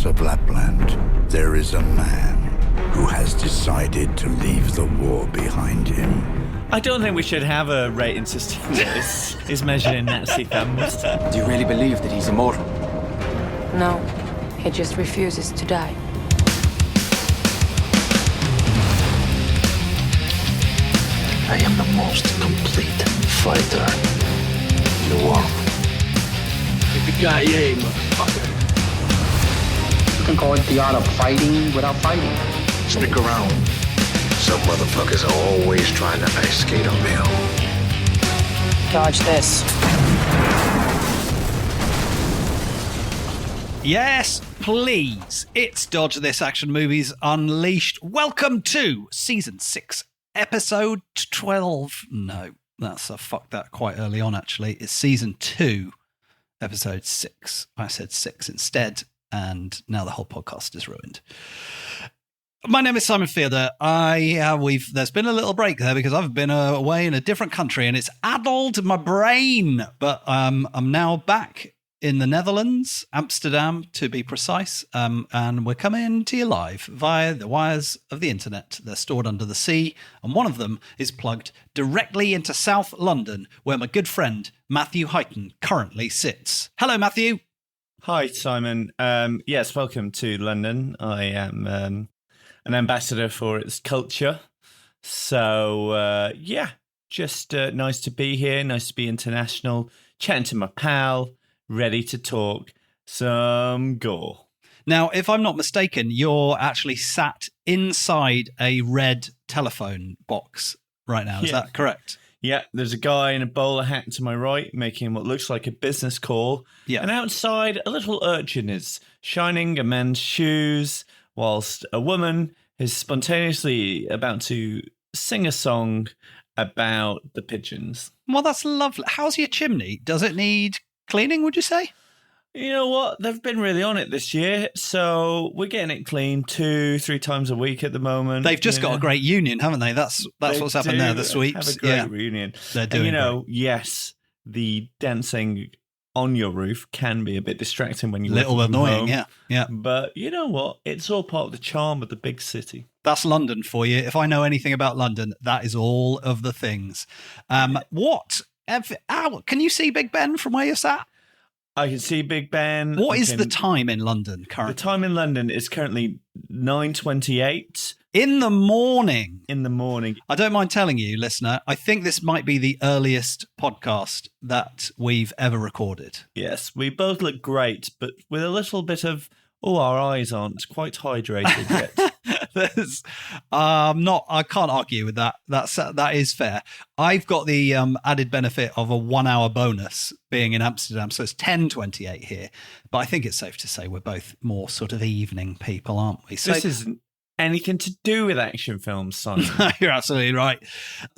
parts of Lapland, there is a man who has decided to leave the war behind him. I don't think we should have a rating system that is measured in Nazi thumbs. Do you really believe that he's immortal? No, he just refuses to die. I am the most complete fighter in the world. Yippee-ki-yay, motherfucker. You can call it the art of fighting without fighting. Stick around. Some motherfuckers are always trying to ice skate uphill. Dodge this. Yes, please. It's Dodge This Action Movies Unleashed. Welcome to Season 6, Episode 12. No, fuck that quite early on, actually. It's Season 2, Episode 6. I said 6 instead, and now the whole podcast is ruined. My name is Simon Fielder. There's been a little break there because I've been away in a different country and it's addled my brain. But I'm now back in the Netherlands, Amsterdam to be precise, and we're coming to you live via the wires of the internet. They're stored under the sea, and one of them is plugged directly into South London, where my good friend Matthew Heighton currently sits. Hello, Matthew. Hi, Simon. Yes, welcome to London. I am an ambassador for its culture. So, just nice to be here, nice to be international, chatting to my pal, ready to talk some gore. Now, if I'm not mistaken, you're actually sat inside a red telephone box right now. Is that correct? Yeah, there's a guy in a bowler hat to my right making what looks like a business call. Yeah. And outside, a little urchin is shining a man's shoes, whilst a woman is spontaneously about to sing a song about the pigeons. Well, that's lovely. How's your chimney? Does it need cleaning, would you say? You know what? They've been really on it this year, so we're getting it cleaned 2-3 times a week at the moment. They've just got a great union, haven't they? That's what's happened there, the sweeps. Have a great reunion. They're doing great. Yes, the dancing on your roof can be a bit distracting when you little annoying, home. Yeah. But you know what? It's all part of the charm of the big city. That's London for you. If I know anything about London, that is all of the things. Can you see Big Ben from where you're sat? I can see Big Ben. What is the time in London currently? The time in London is currently 9:28. In the morning. In the morning. I don't mind telling you, listener, I think this might be the earliest podcast that we've ever recorded. Yes, we both look great, but with a little bit of, our eyes aren't quite hydrated yet. I can't argue with that. That is fair. I've got the added benefit of a 1 hour bonus being in Amsterdam, so it's 10:28 here. But I think it's safe to say we're both more sort of evening people, aren't we? So this isn't anything to do with action films, Simon. You're absolutely right.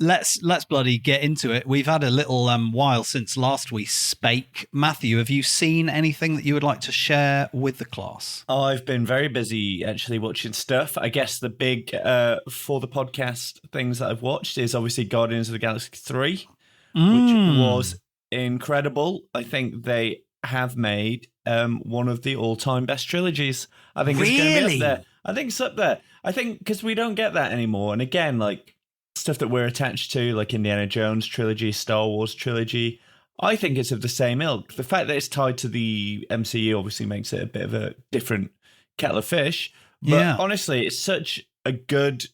Let's bloody get into it. We've had a little while since last we spake. Matthew, have you seen anything that you would like to share with the class? I've been very busy actually watching stuff. I guess the big for the podcast things that I've watched is obviously Guardians of the Galaxy 3, which was incredible. I think they have made one of the all-time best trilogies. I think it's going to be up there. I think it's up there. I think because we don't get that anymore. And again, like stuff that we're attached to, like Indiana Jones trilogy, Star Wars trilogy, I think it's of the same ilk. The fact that it's tied to the MCU obviously makes it a bit of a different kettle of fish. But honestly, it's such a good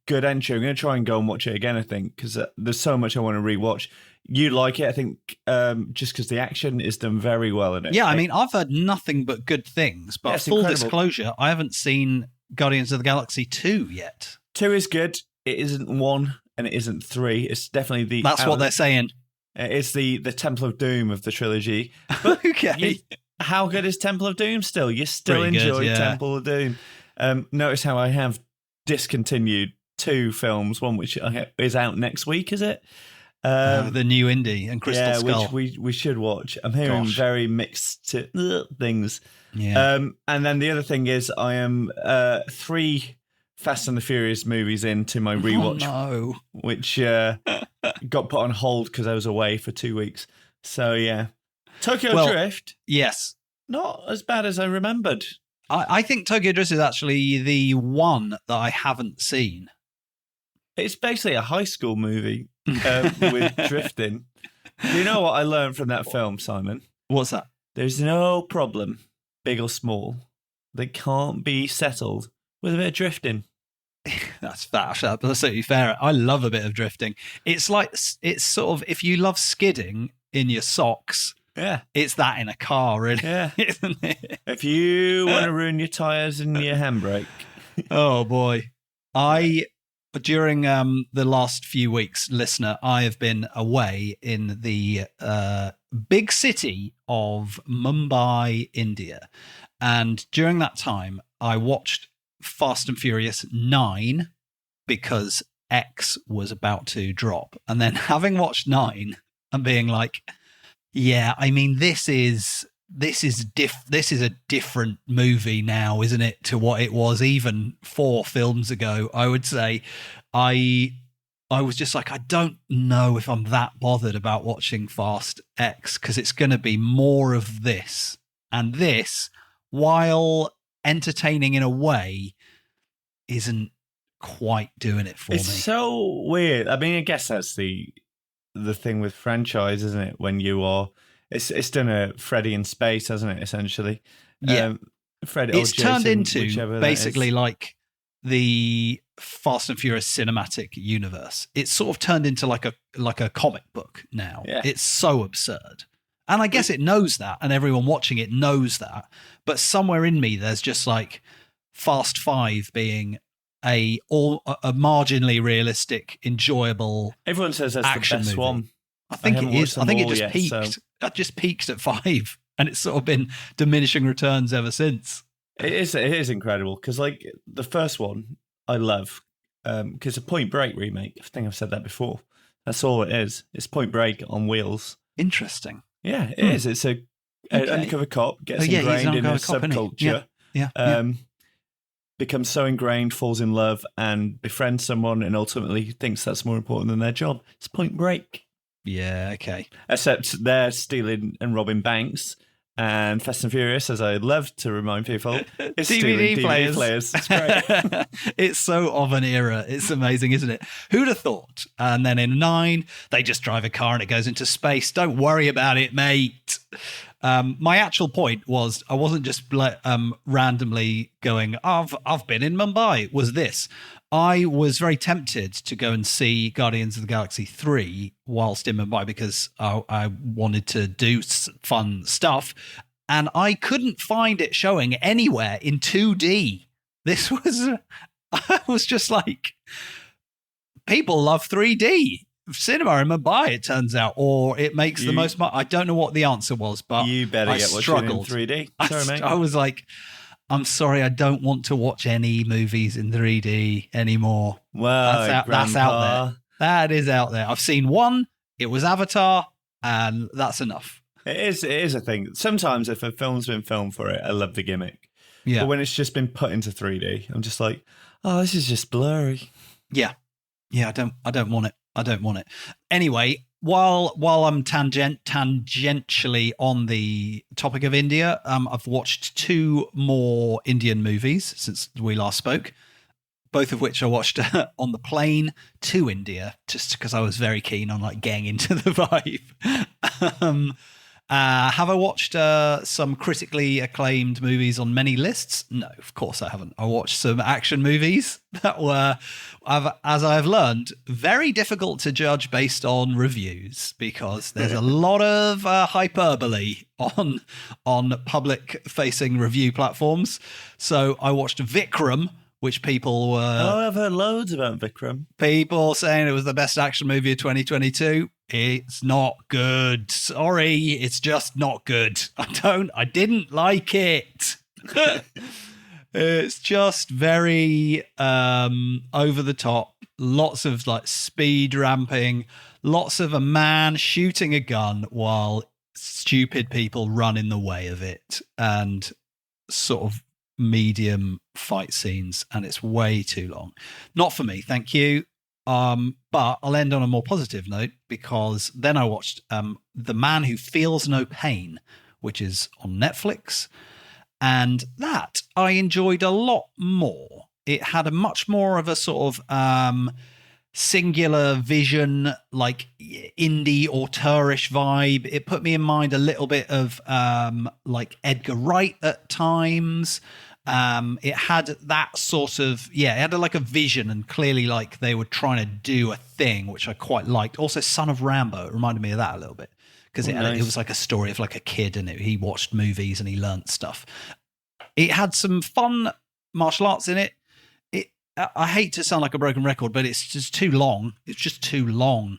entry. I'm going to try and go and watch it again, I think, because there's so much I want to rewatch. You like it, I think, just because the action is done very well in it. Yeah, I mean, I've heard nothing but good things, but full disclosure, I haven't seen Guardians of the Galaxy 2 yet. 2 is good. It isn't 1 and it isn't 3. It's definitely the... That's what they're saying. It's the Temple of Doom of the trilogy. But okay. How good is Temple of Doom still? You still enjoy Temple of Doom. Notice how I have discontinued 2 films, one which is out next week, is it? The new indie and Crystal Skull. Which we should watch. I'm hearing very mixed things. Yeah. And then the other thing is I am 3 Fast and the Furious movies into my rewatch, which got put on hold because I was away for 2 weeks. So yeah, Tokyo Drift. Yes. Not as bad as I remembered. I think Tokyo Drift is actually the one that I haven't seen. It's basically a high school movie with drifting. Do you know what I learned from that film, Simon? What's that? There's no problem, big or small, that can't be settled with a bit of drifting. That's absolutely fair. I love a bit of drifting. It's sort of, if you love skidding in your socks, yeah, it's that in a car, really. Yeah. Isn't it? If you want to ruin your tyres and your handbrake. Oh, boy. During the last few weeks, listener, I have been away in the big city of Mumbai, India. And during that time, I watched Fast and Furious 9 because X was about to drop. And then having watched 9 and being like, yeah, I mean, this is a different movie now, isn't it, to what it was even 4 films ago. I would say I was just like, I don't know if I'm that bothered about watching Fast X, because it's going to be more of this. And this, while entertaining in a way, isn't quite doing it for me. It's so weird. I mean, I guess that's the thing with franchise, isn't it? When you are, it's done a Freddy in space, hasn't it? Essentially, yeah. Freddy. It's turned into basically like the Fast and Furious cinematic universe. It's sort of turned into like a comic book now. Yeah. It's so absurd, and I guess it knows that, and everyone watching it knows that. But somewhere in me, there's just like Fast 5 being a marginally realistic, enjoyable. Everyone says that's the best movie. One. I think it is. I think it just yet, peaked. So. It just peaked at 5, and it's sort of been diminishing returns ever since. It is incredible because, like, the first one I love because a Point Break remake. I think I've said that before. That's all it is. It's Point Break on wheels. Interesting. Yeah, it is. It's an undercover cop gets ingrained in a subculture. Yeah. Becomes so ingrained, falls in love, and befriends someone, and ultimately thinks that's more important than their job. It's Point Break. Yeah, okay. Except they're stealing and robbing banks, and Fast and Furious, as I love to remind people, is stealing DVD players. It's great. It's so of an era. It's amazing, isn't it? Who'd have thought? And then in 9, they just drive a car and it goes into space. Don't worry about it, mate. My actual point was, I wasn't just randomly going, I've been in Mumbai, was this. I was very tempted to go and see Guardians of the Galaxy 3 whilst in Mumbai because I wanted to do fun stuff, and I couldn't find it showing anywhere in 2D. This was, I was just like, people love 3D. Cinema in Mumbai, it turns out, or it makes the most money. I don't know what the answer was, but you better get watching in 3D. Sorry, mate. I was like, I'm sorry, I don't want to watch any movies in 3D anymore. Well, that's out there. That is out there. I've seen one. It was Avatar, and that's enough. It is a thing. Sometimes if a film's been filmed for it, I love the gimmick. Yeah. But when it's just been put into 3D, I'm just like, oh, this is just blurry. Yeah. Yeah, I don't want it. I don't want it. Anyway, while I'm tangentially on the topic of India, I've watched 2 more Indian movies since we last spoke, both of which I watched on the plane to India, just because I was very keen on like getting into the vibe. Have I watched some critically acclaimed movies on many lists? No, of course I haven't. I watched some action movies that were, as I've learned, very difficult to judge based on reviews because there's a lot of hyperbole on public-facing review platforms. So I watched VIRKAM, which people were... Oh, I've heard loads about VIRKAM. People saying it was the best action movie of 2022. It's not good. Sorry, it's just not good. I didn't like it. It's just very over the top. Lots of like speed ramping. Lots of a man shooting a gun while stupid people run in the way of it. And sort of medium fight scenes. And it's way too long. Not for me, thank you. But I'll end on a more positive note because then I watched The Man Who Feels No Pain, which is on Netflix. And that I enjoyed a lot more. It had a much more of a sort of singular vision, like indie auteurish vibe. It put me in mind a little bit of like Edgar Wright at times. It had that sort of, it had like a vision, and clearly like they were trying to do a thing, which I quite liked. Also, Son of Rambo, it reminded me of that a little bit. Because it was like a story of like a kid, and he watched movies and he learnt stuff. It had some fun martial arts in it. I hate to sound like a broken record, but it's just too long. It's just too long.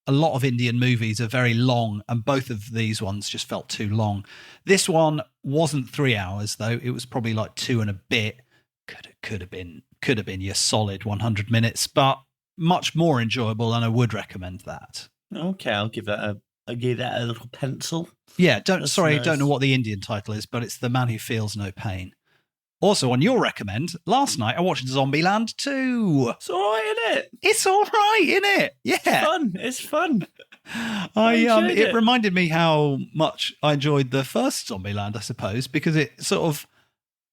A lot of Indian movies are very long, and both of these ones just felt too long. This one wasn't 3 hours though. It was probably like 2 and a bit. Could have been your solid 100 minutes, but much more enjoyable, and I would recommend that. Okay, I'll give that a little pencil. Yeah, don't That's know nice. what the Indian title is, but it's The Man Who Feels No Pain. Also, on your recommend, last night I watched Zombieland 2. It's all right, isn't it? It's all right, isn't it? Yeah. It's fun. It reminded me how much I enjoyed the first Zombieland, I suppose, because it sort of,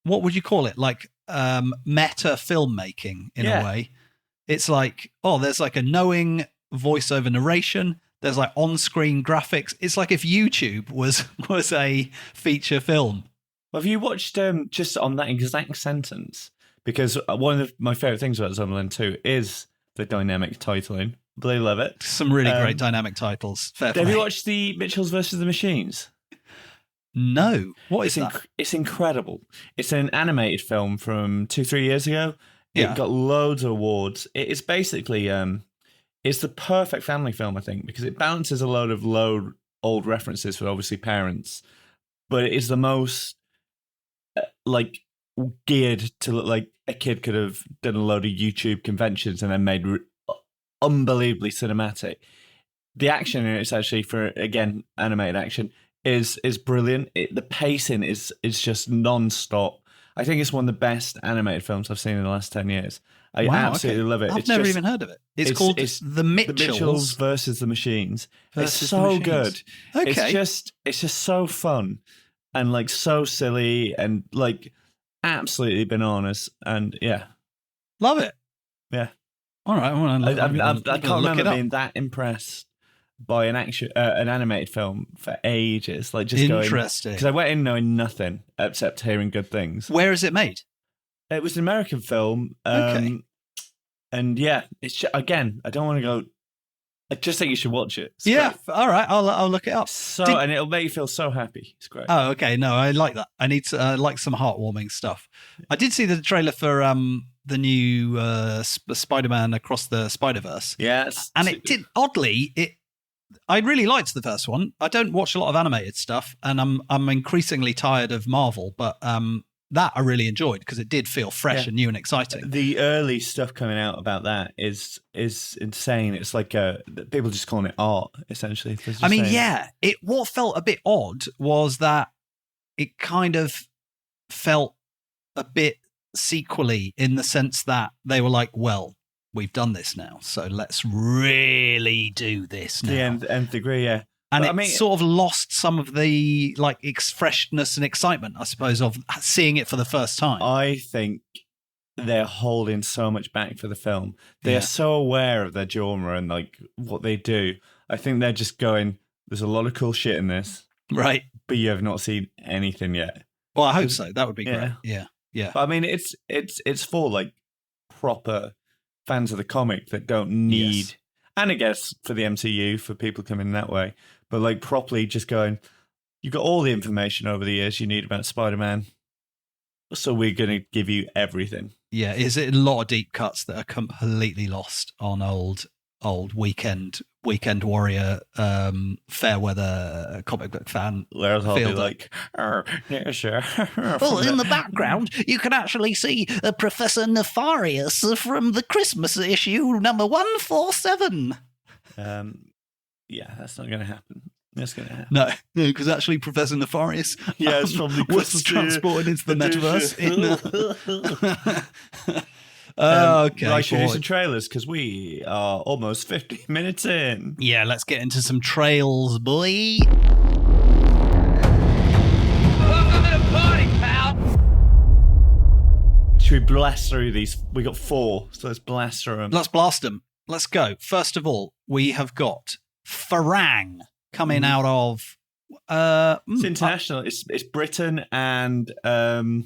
what would you call it? Like meta filmmaking in a way. It's like, there's like a knowing voiceover narration. There's like on-screen graphics. It's like if YouTube was a feature film. Well, have you watched just on that exact sentence? Because one of my favourite things about Zombieland 2 is the dynamic titling. They love it. Some really great dynamic titles. Fair Have play. you watched the Mitchells versus the Machines? No. What is that? It's incredible. It's an animated film from 2-3 years ago. Yeah. It got loads of awards. It's basically it's the perfect family film, I think, because it balances a load of old references for obviously parents, but it is the most like geared to look like a kid could have done a load of YouTube conventions and then made unbelievably cinematic. The action in it's actually, for again animated action, is brilliant. The pacing is just non-stop. I think it's one of the best animated films I've seen in the last 10 years. I absolutely love it. I've never even heard of it. It's called The Mitchells. The Mitchells versus the Machines. Versus it's so the Machines. good. Okay. It's just so fun and like so silly and like absolutely bananas. And yeah. Love it. Yeah. All right. I can't remember being that impressed by an animated film for ages. Like just interesting. Because I went in knowing nothing except hearing good things. Where is it made? It was an American film. Okay. And yeah, it's again, I don't want to go. I just think you should watch it. It's Yeah. great. All right. I'll look it up. And it'll make you feel so happy. It's great. Oh, okay. No, I like that. I need to like some heartwarming stuff. I did see the trailer for the new Spider-Man Across the Spider-Verse. Yes. And it did oddly. I really liked the first one. I don't watch a lot of animated stuff, and I'm increasingly tired of Marvel, but that I really enjoyed because it did feel fresh and new and exciting. The early stuff coming out about that is insane. It's like people just calling it art, essentially. I mean, what felt a bit odd was that it kind of felt a bit sequely in the sense that they were like, well, we've done this now, so let's really do this now. The nth degree, yeah. And sort of lost some of the like freshness and excitement, I suppose, of seeing it for the first time. I think they're holding so much back for the film. They are so aware of their genre and like what they do. I think they're just going, there's a lot of cool shit in this. Right. But you have not seen anything yet. Well, I hope so. That would be great. Yeah. But I mean, it's for like proper fans of the comic that don't need, and I guess for the MCU, for people coming that way, but like properly just going, you've got all the information over the years you need about Spider-Man, so we're going to give you everything. Yeah, is it a lot of deep cuts that are completely lost on old weekend warrior, fair weather comic book fan? Whereas I'll be like, yeah, sure. Well, in the background, you can actually see Professor Nefarious from the Christmas issue number 147. Yeah, that's not going to happen. That's going to happen. No, because actually Professor Nefarious it's from the was transported into the metaverse. Okay. Right, should we do some trailers because we are almost 50 minutes in. Yeah, let's get into some trails, boy. Welcome to the party, pal. Should we blast through these? We got 4, so let's blast through them. Let's blast them. Let's go. First of all, we have got Farang coming out of... it's international. It's Britain and France,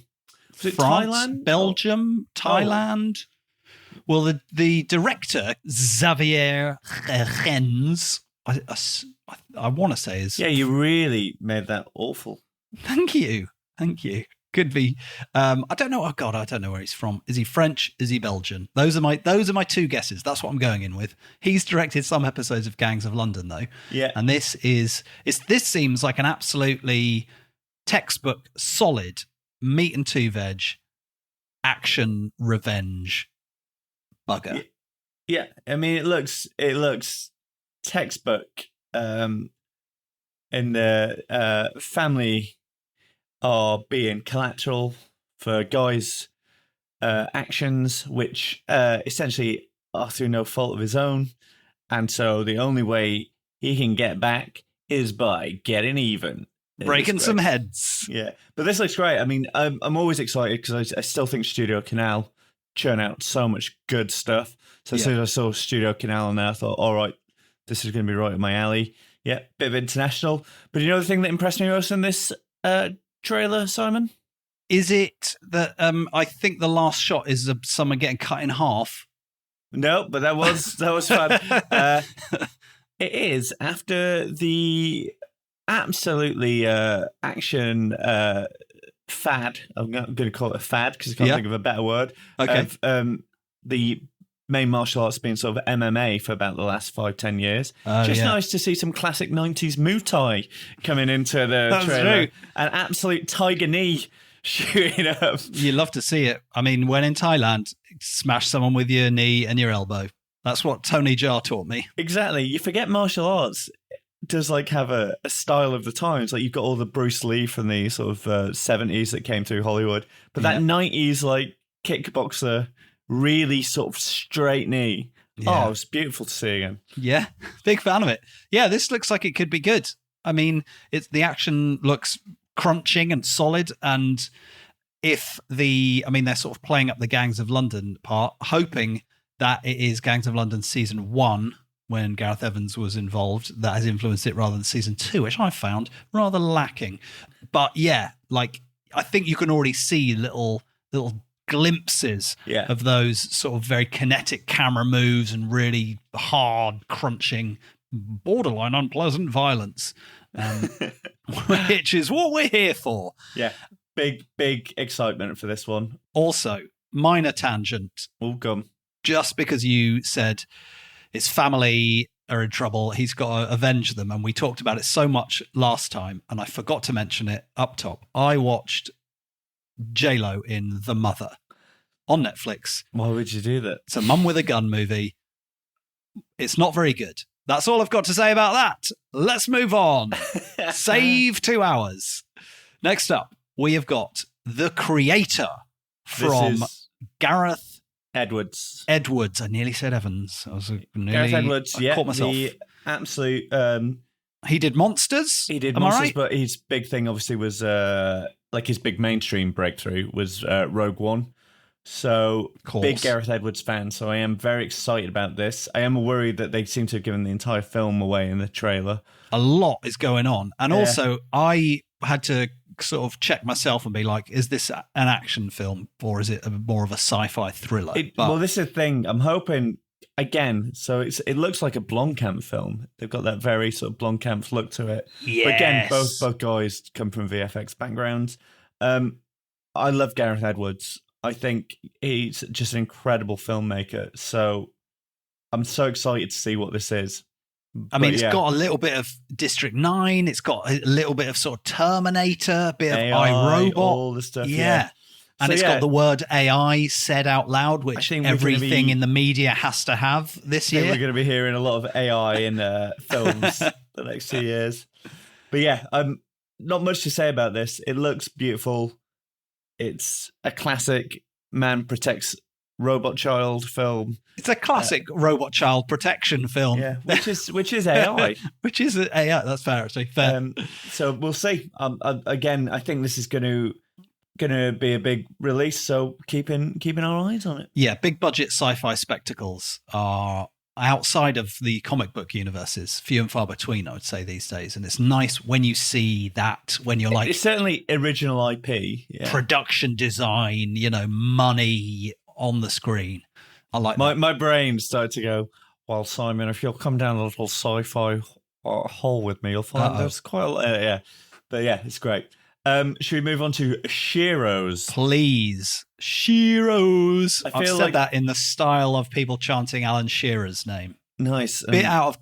Thailand? Belgium, Thailand. Well, the director, Xavier Gens, I want to say is... Yeah, you really made that awful. Thank you. Could be. I don't know. Oh God, I don't know where he's from. Is he French? Is he Belgian? Those are my 2 guesses. That's what I'm going in with. He's directed some episodes of Gangs of London, though. Yeah. And this seems like an absolutely textbook, solid meat and 2 veg action revenge bugger. Yeah. I mean, it looks textbook. In the family are being collateral for guys' actions, which essentially are through no fault of his own. And so the only way he can get back is by getting even. Breaking some heads. Yeah. But this looks great. I mean, I'm always excited because I still think Studio Canal churn out so much good stuff. So as soon as I saw Studio Canal on there, I thought, all right, this is going to be right in my alley. Yeah, bit of international. But you know the thing that impressed me most in this trailer, Simon? Is it that I think the last shot is of someone getting cut in half? No, but that was fun. It is after the absolutely action fad. I'm going to call it a fad because I can't think of a better word. Okay. The main martial arts being sort of MMA for about the last 5-10 years. Just nice to see some classic 90s Muay Thai coming into the trailer. True. An absolute tiger knee shooting up. You love to see it. I mean, when in Thailand, smash someone with your knee and your elbow. That's what Tony Jaa taught me. Exactly. You forget martial arts does like have a style of the times. Like you've got all the Bruce Lee from the sort of 70s that came through Hollywood. But that 90s like kickboxer, really sort of straight knee. Yeah. Oh, it's beautiful to see again. Yeah, big fan of it. Yeah, this looks like it could be good. I mean, the action looks crunching and solid. And they're sort of playing up the Gangs of London part, hoping that it is Gangs of London season 1 when Gareth Evans was involved that has influenced it rather than season 2, which I found rather lacking. But yeah, like I think you can already see little glimpses of those sort of very kinetic camera moves and really hard, crunching, borderline unpleasant violence, which is what we're here for. Yeah, big excitement for this one. Also, minor tangent. All come. Just because you said his family are in trouble, he's got to avenge them, and we talked about it so much last time, and I forgot to mention it up top. I watched J-Lo in The Mother on Netflix. Why would you do that? It's a mum with a gun movie. It's not very good. That's all I've got to say about that. Let's move on. Save 2 hours. Next up, we have got The Creator from Gareth Edwards. I nearly said Evans. Gareth Edwards, caught myself. The absolute... he did Monsters. Monsters, but his big thing obviously was... like his big mainstream breakthrough was Rogue One. So big Gareth Edwards fan. So I am very excited about this. I am worried that they seem to have given the entire film away in the trailer. A lot is going on. And also I had to sort of check myself and be like, is this an action film or is it more of a sci-fi thriller? Well, this is the thing. I'm hoping, again, so it looks like a Blomkamp film. They've got that very sort of Blomkamp look to it. Yes. But again, both guys come from VFX backgrounds. I love Gareth Edwards. I think he's just an incredible filmmaker. So I'm so excited to see what this is. It's got a little bit of District 9. It's got a little bit of sort of Terminator, a bit AI, of iRobot. All the stuff. Yeah. And so, it's got the word AI said out loud, which everything in the media has to have this year. We're going to be hearing a lot of AI in films the next 2 years. But yeah, not much to say about this. It looks beautiful. It's a classic man protects robot child film. It's a classic robot child protection film. Yeah, which is AI. Which is AI. That's fair, actually. Fair. So we'll see. Again, I think this is going to going to be a big release, so keeping our eyes on it. Yeah, big budget sci-fi spectacles are outside of the comic book universes, few and far between, I would say, these days. And it's nice when you see that, when you're like... It's certainly original IP. Yeah. Production design, money on the screen. I like that. My brain started to go, well, Simon, if you'll come down a little sci-fi hole with me, you'll find there's quite a lot. Yeah. But yeah, it's great. Should we move on to Sheroes? Please. Sheroes. I I've feel said like that in the style of people chanting Alan Shearer's name. Nice. Bit out of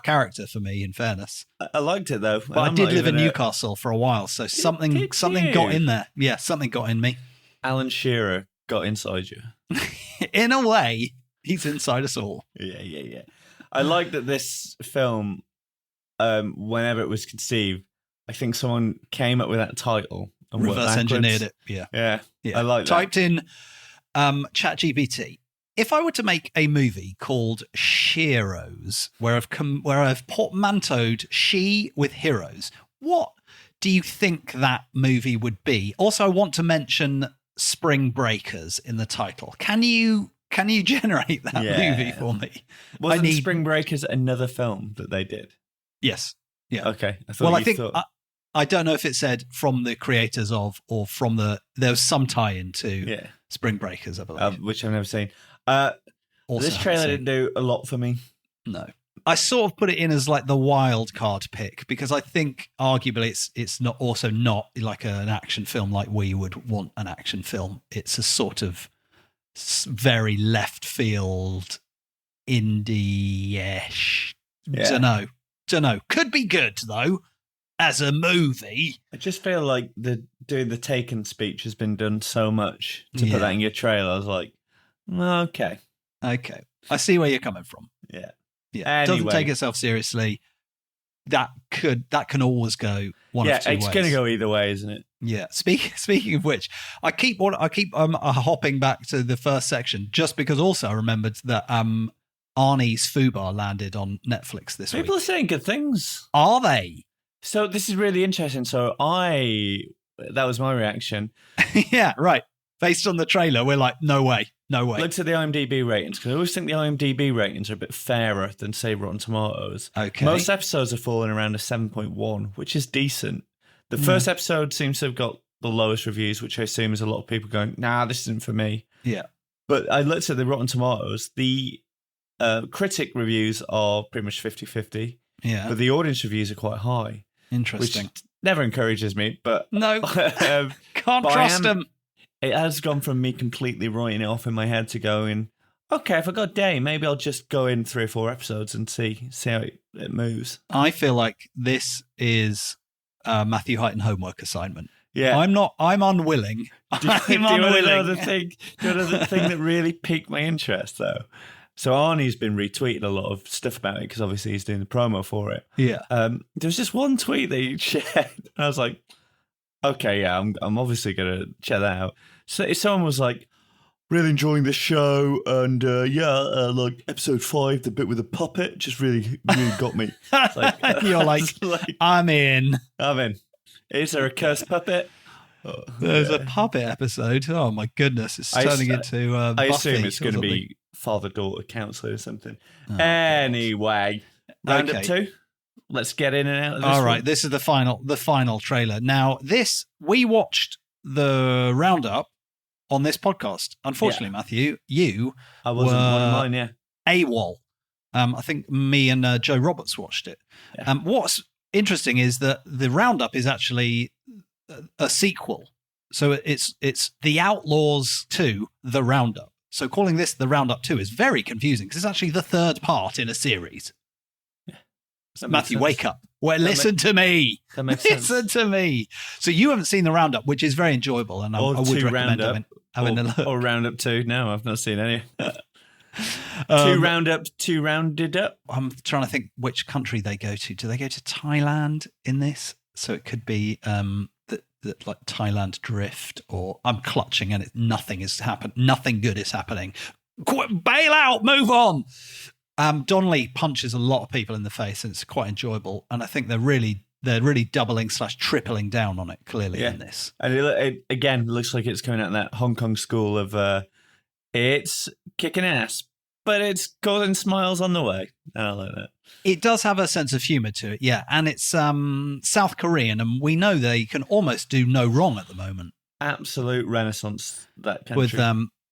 character for me, in fairness. I liked it, though. But I did live in Newcastle for a while, so something got in there. Yeah, something got in me. Alan Shearer got inside you. In a way, he's inside us all. Yeah. I like that this film, whenever it was conceived, I think someone came up with that title and reverse engineered it. Yeah. I like that. Typed in ChatGPT. If I were to make a movie called Sheroes, where I've portmanteaued she with heroes, what do you think that movie would be? Also, I want to mention Spring Breakers in the title. Can you generate that movie for me? Wasn't Spring Breakers another film that they did? Yes. Yeah. Okay. I don't know if it said from the creators of, or from there was some tie-in to Spring Breakers, I believe. Which I've never seen. This trailer didn't do a lot for me. No. I sort of put it in as like the wild card pick because I think arguably it's not like an action film like we would want an action film. It's a sort of very left field indie-ish. Yeah. Don't know. Could be good though as a movie. I just feel like doing the Taken speech has been done so much to put that in your trailer. I was like, okay. I see where you're coming from. Yeah. Anyway. Doesn't take itself seriously. That can always go one of two ways. It's going to go either way, isn't it? Yeah. Speaking of which, I keep hopping back to the first section just because also I remembered that Arnie's Fubar landed on Netflix this week. People are saying good things. Are they? So this is really interesting. So that was my reaction. Yeah, right. Based on the trailer, we're like, no way. Looked at the IMDb ratings, because I always think the IMDb ratings are a bit fairer than, say, Rotten Tomatoes. Okay. Most episodes are falling around a 7.1, which is decent. The first episode seems to have got the lowest reviews, which I assume is a lot of people going, nah, this isn't for me. Yeah. But I looked at the Rotten Tomatoes. The critic reviews are pretty much 50-50. Yeah. But the audience reviews are quite high. Interesting. Which never encourages me, but... No. Can't trust them. It has gone from me completely writing it off in my head to going, okay, if I got a day, maybe I'll just go in 3 or 4 episodes and see how it moves. I feel like this is Matthew Heighton homework assignment. Yeah. I'm unwilling. Do you know the thing that really piqued my interest, though? So Arnie's been retweeting a lot of stuff about it because obviously he's doing the promo for it. Yeah. There was just one tweet that he shared, and I was like, okay, yeah, I'm obviously going to check that out. So if someone was like, really enjoying the show, and like episode 5, the bit with the puppet, just really got me. Like, you're like, I'm in. Is there a cursed puppet? Oh, There's a puppet episode. Oh my goodness, it's turning into I Buffy assume it's going to something. be father-daughter counselor or something. Anyway, roundup 2. Let's get in and out of this. All right, this is the final trailer. Now, we watched the roundup on this podcast. Unfortunately, Matthew, I wasn't one of mine, yeah. AWOL. I think me and Joe Roberts watched it. Yeah. What's interesting is that the roundup is actually a sequel. So it's The Outlaws 2, The Roundup. So calling this The Roundup 2 is very confusing because it's actually the 3rd part in a series. Matthew, wake up. Listen to me. That makes sense. Listen to me. So you haven't seen the Roundup, which is very enjoyable, and I would recommend having a look. Or Roundup 2. No, I've not seen any. 2 Roundup, 2 Rounded Up. I'm trying to think which country they go to. Do they go to Thailand in this? So it could be like Thailand Drift, or I'm clutching and nothing has happened. Nothing good is happening. Bail out. Move on. Donnelly punches a lot of people in the face, and it's quite enjoyable. And I think they're really they're really doubling / tripling down on it clearly in this. And it again looks like it's coming out in that Hong Kong school of it's kicking ass, but it's causing smiles on the way. And I like that. It does have a sense of humor to it, yeah. And it's South Korean, and we know they can almost do no wrong at the moment. Absolute renaissance, that country. With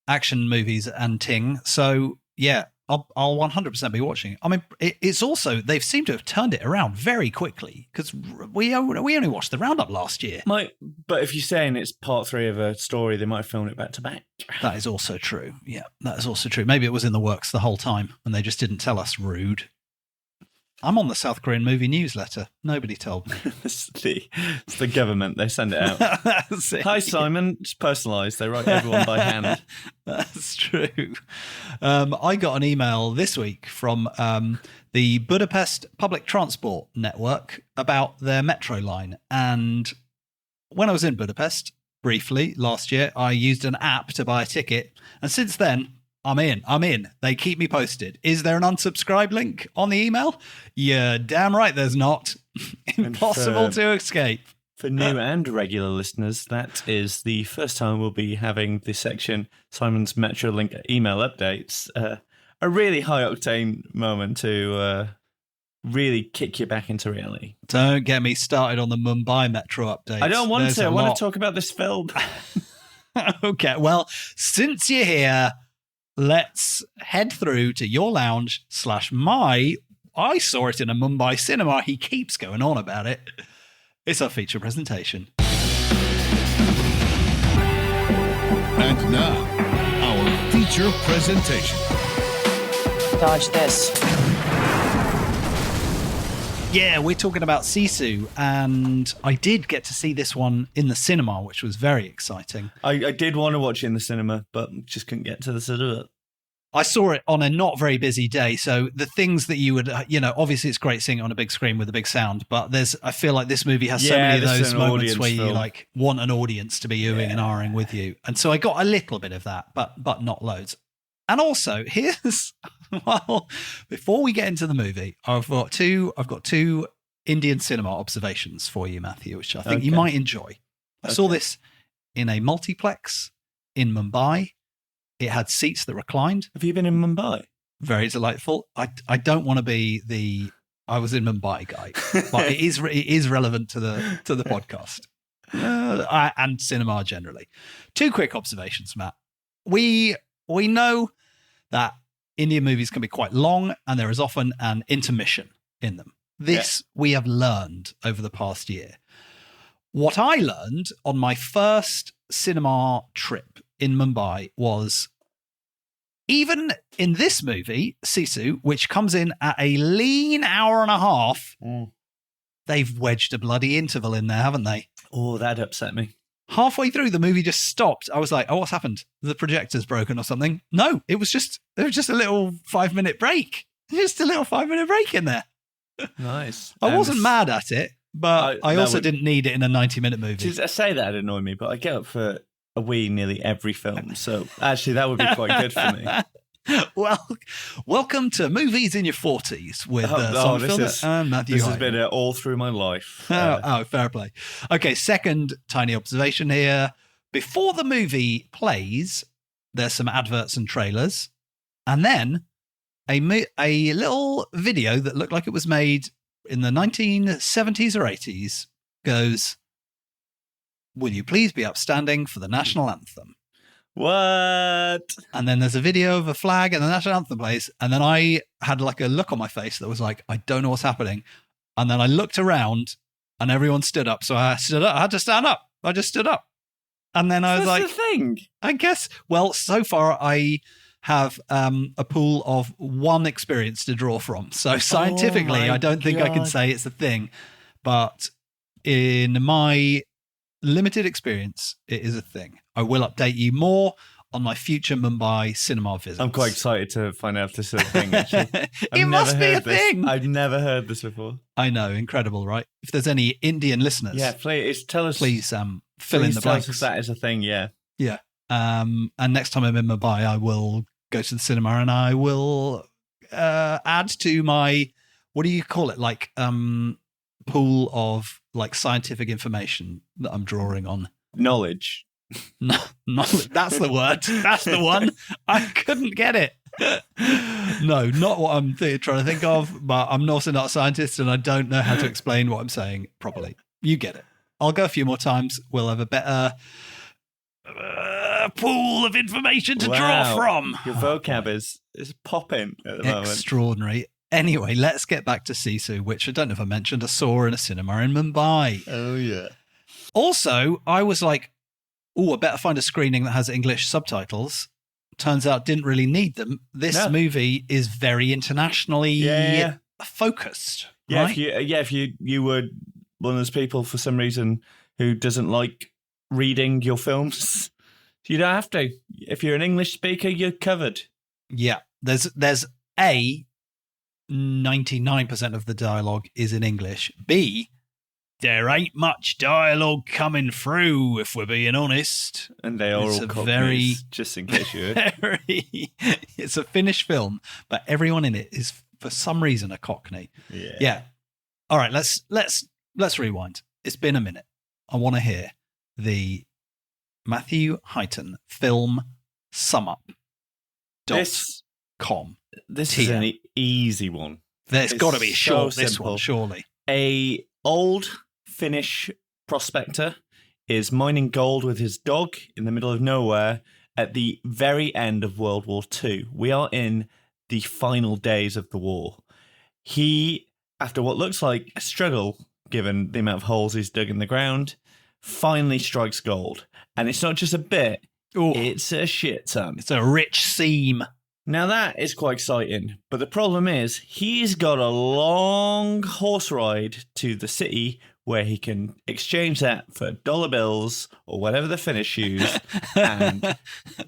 action movies and ting. So, yeah, I'll 100% be watching it. I mean, it's also, they've seemed to have turned it around very quickly, because we only watched the roundup last year. But if you're saying it's part 3 of a story, they might have filmed it back to back. That is also true. Yeah, that is also true. Maybe it was in the works the whole time, and they just didn't tell us. Rude. I'm on the South Korean movie newsletter. Nobody told me. It's the government. They send it out. That's it. Hi, Simon. It's personalised. They write everyone by hand. That's true. I got an email this week from the Budapest Public Transport Network about their metro line. And when I was in Budapest, briefly, last year, I used an app to buy a ticket. And since then, I'm in. They keep me posted. Is there an unsubscribe link on the email? Yeah, damn right there's not. Impossible to escape. For new and regular listeners, that is the first time we'll be having the section Simon's Metrolink email updates. A really high-octane moment to really kick you back into reality. Don't get me started on the Mumbai Metro updates. I don't want to. I want to talk about this film. Okay, well, since you're here, let's head through to your lounge / my. I saw it in a Mumbai cinema. He keeps going on about it. It's our feature presentation. And now, our feature presentation. Dodge this. Yeah, we're talking about SISU, and I did get to see this one in the cinema, which was very exciting. I did want to watch it in the cinema, but just couldn't get to the cinema. I saw it on a not very busy day, so the things that you would, obviously it's great seeing it on a big screen with a big sound, but I feel like this movie has so many of those moments where you want an audience to be oohing and ahhing with you. And so I got a little bit of that, but not loads. And also, before we get into the movie, I've got two Indian cinema observations for you, Matthew, which I think you might enjoy. I saw this in a multiplex in Mumbai. It had seats that reclined. Have you been in Mumbai? Very delightful. I don't want to be the I was in Mumbai guy, but it is relevant to the podcast and cinema generally. Two quick observations, Matt. We know that Indian movies can be quite long, and there is often an intermission in them. This we have learned over the past year. What I learned on my first cinema trip in Mumbai was, even in this movie, SISU, which comes in at a lean hour and a half, they've wedged a bloody interval in there, haven't they? Oh, that upset me. Halfway through, the movie just stopped. I was like, oh, what's happened? The projector's broken or something? No, there was just a little 5-minute break. Just a little 5-minute break in there. Nice. I wasn't mad at it, but I also didn't need it in a 90-minute movie. I say that annoy me, but I get up for a wee nearly every film, so actually that would be quite good for me. Well, welcome to Movies in Your 40s with Simon Filner and Matthew This Hyde. has been all through my life. Fair play. Okay, second tiny observation here. Before the movie plays, there's some adverts and trailers, and then a little video that looked like it was made in the 1970s or 80s goes, "Will you please be upstanding for the national anthem?" What? And then there's a video of a flag and the national anthem plays. And then I had like a look on my face that was like, I don't know what's happening. And then I looked around and everyone stood up. So I stood up. I had to stand up. I just stood up. And then I was like, the thing. I guess, well, so far I have a pool of one experience to draw from. So scientifically, I don't think I can say it's a thing. But in my limited experience, it is a thing. I will update you more on my future Mumbai cinema visits. I'm quite excited to find out if this is a thing, actually. It must be a thing. I've never heard this before. I know, incredible, right? If there's any Indian listeners, please tell us. Please fill in the blanks. If that is a thing, yeah. Yeah. And next time I'm in Mumbai, I will go to the cinema and I will add to my, what do you call it? Like pool of like scientific information that I'm drawing on. Knowledge. No, that's the word. That's the one. I couldn't get it. No, not what I'm trying to think of, but I'm also not a scientist and I don't know how to explain what I'm saying properly. You get it. I'll go a few more times. We'll have a better pool of information to draw from. Your vocab is popping at the moment. Extraordinary. Anyway, let's get back to Sisu, which I don't know if I mentioned, I saw in a cinema in Mumbai. Oh, yeah. Also, I was like, I better find a screening that has English subtitles. Turns out didn't really need them. This movie is very internationally focused. Yeah, right? if you were one of those people for some reason who doesn't like reading your films, you don't have to. If you're an English speaker, you're covered. Yeah, there's 99% of the dialogue is in English. B, there ain't much dialogue coming through, if we're being honest. And they are all Cockneys, just in case you heard. It's a Finnish film, but everyone in it is, for some reason, a Cockney. Yeah. All right, let's rewind. It's been a minute. I want to hear the Matthew Heighton film sum up. .com. This is an easy one. There's got to be a short this one, surely. A old Finnish prospector is mining gold with his dog in the middle of nowhere at the very end of World War II. We are in the final days of the war. He, after what looks like a struggle, given the amount of holes he's dug in the ground, finally strikes gold. And it's not just a bit, it's a shit ton. It's a rich seam. Now that is quite exciting, but the problem is he's got a long horse ride to the city where he can exchange that for dollar bills or whatever the Finnish use and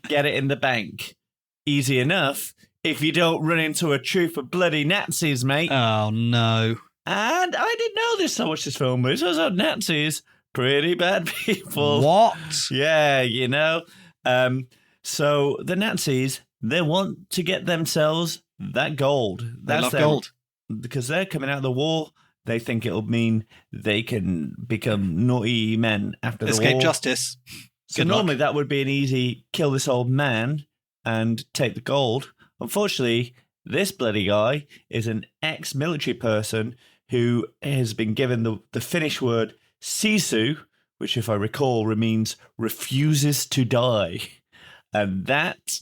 get it in the bank. Easy enough if you don't run into a troop of bloody Nazis, mate. Oh, no. And I didn't know this so much this film, but it turns out Nazis, pretty bad people. What? Yeah, you know. So the Nazis, they want to get themselves that gold. They love gold. Because they're coming out of the war. They think it'll mean they can become naughty men after the war. Escape justice. So normally that would be an easy kill this old man and take the gold. Unfortunately, this bloody guy is an ex-military person who has been given the Finnish word SISU, which, if I recall, means refuses to die. And that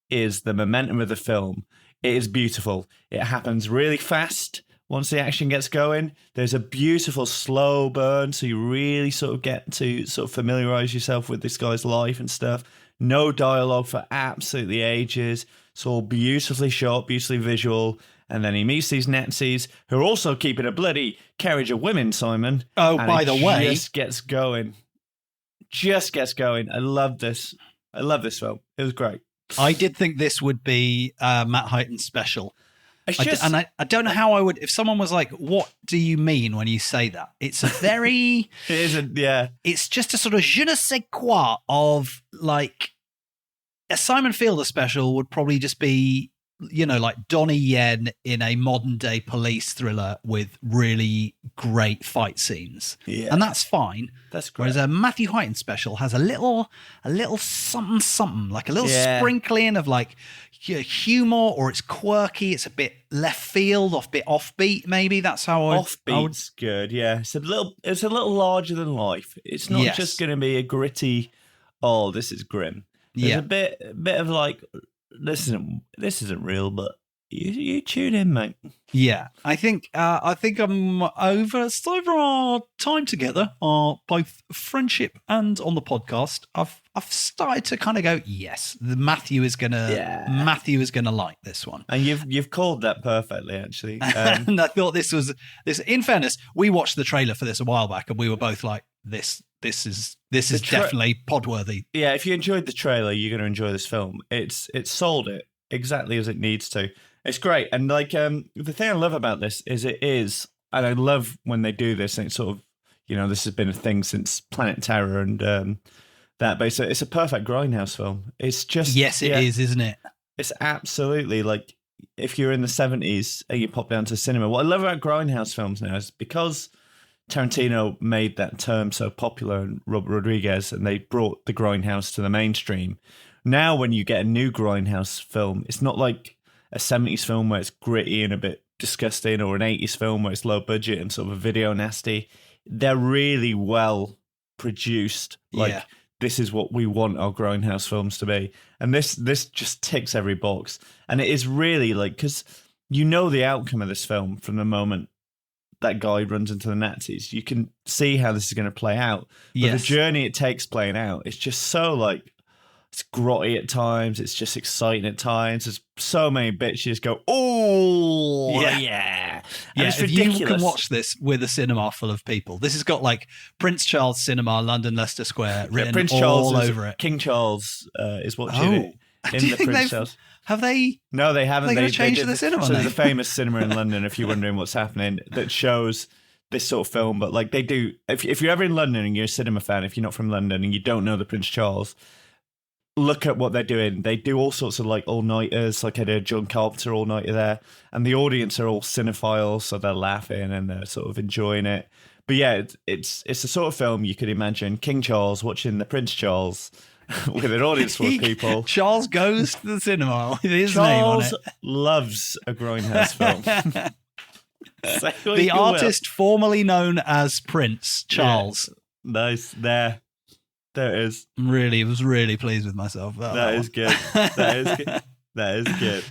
is the momentum of the film. It is beautiful. It happens really fast once the action gets going. There's a beautiful slow burn, so you really sort of get to sort of familiarize yourself with this guy's life and stuff. No dialogue for absolutely ages. It's all beautifully shot, beautifully visual. And then he meets these Nazis who are also keeping a bloody carriage of women, Simon. Oh, by the way. Just gets going. Just gets going. I love this. I love this film. It was great. I did think this would be Matt Heighton's special. I don't know how I would, if someone was like, what do you mean when you say that? It's a very... It isn't, yeah. It's just a sort of je ne sais quoi of like, a Simon Fielder special would probably just be, you know, like Donnie Yen in a modern day police thriller with really great fight scenes. Yeah. And that's fine. That's great. Whereas a Matthew Heighton special has a little something, like a little sprinkling of like humor, or it's quirky, it's a bit left field, bit offbeat, maybe. That's how Offbeat's good, yeah. It's a little larger than life. It's not just going to be a gritty, oh, this is grim. There's a bit of like, this isn't real, but you tune in, mate. Yeah, I think I'm over. It's over our time together, both friendship and on the podcast. I've started to kind of go, yes, Matthew is gonna like this one, and you've called that perfectly, actually. And I thought this. In fairness, we watched the trailer for this a while back, and we were both like, this is definitely podworthy. Yeah, if you enjoyed the trailer, you're going to enjoy this film. It's sold it exactly as it needs to. It's great. And like the thing I love about this is and I love when they do this, and it's sort of, you know, this has been a thing since Planet Terror and that, but it's a perfect grindhouse film. It's just it is, isn't it? It's absolutely like if you're in the 70s and you pop down to cinema. What I love about grindhouse films now is because Tarantino made that term so popular, and Robert Rodriguez, and they brought the grindhouse to the mainstream. Now, when you get a new grindhouse film, it's not like a 70s film where it's gritty and a bit disgusting, or an 80s film where it's low budget and sort of a video nasty. They're really well produced. Like, this is what we want our grindhouse films to be. And this just ticks every box. And it is really like, because you know the outcome of this film from the moment that guy runs into the Nazis. You can see how this is going to play out. But the journey it takes playing out, it's just so like, it's grotty at times. It's just exciting at times. There's so many bits you just go, oh, yeah. And it's ridiculous. You can watch this with a cinema full of people. This has got like Prince Charles Cinema, London, Leicester Square, written Prince all Charles over it. King Charles is watching it in the Prince Charles. Have they? No, they haven't. They changed the cinema. So there's a famous cinema in London, if you're wondering what's happening, that shows this sort of film. But like they do, if you're ever in London and you're a cinema fan, if you're not from London and you don't know the Prince Charles, look at what they're doing. They do all sorts of like all-nighters, like I did John Carpenter all-nighter there. And the audience are all cinephiles, so they're laughing and they're sort of enjoying it. But yeah, it's the sort of film you could imagine King Charles watching the Prince Charles with an audience full of people. Charles goes to the cinema with his Charles name on it. Loves a grindhouse film. The artist formerly known as Prince Charles. Yeah, nice. There it is. Was really pleased with myself. That is good. That is good. That is good.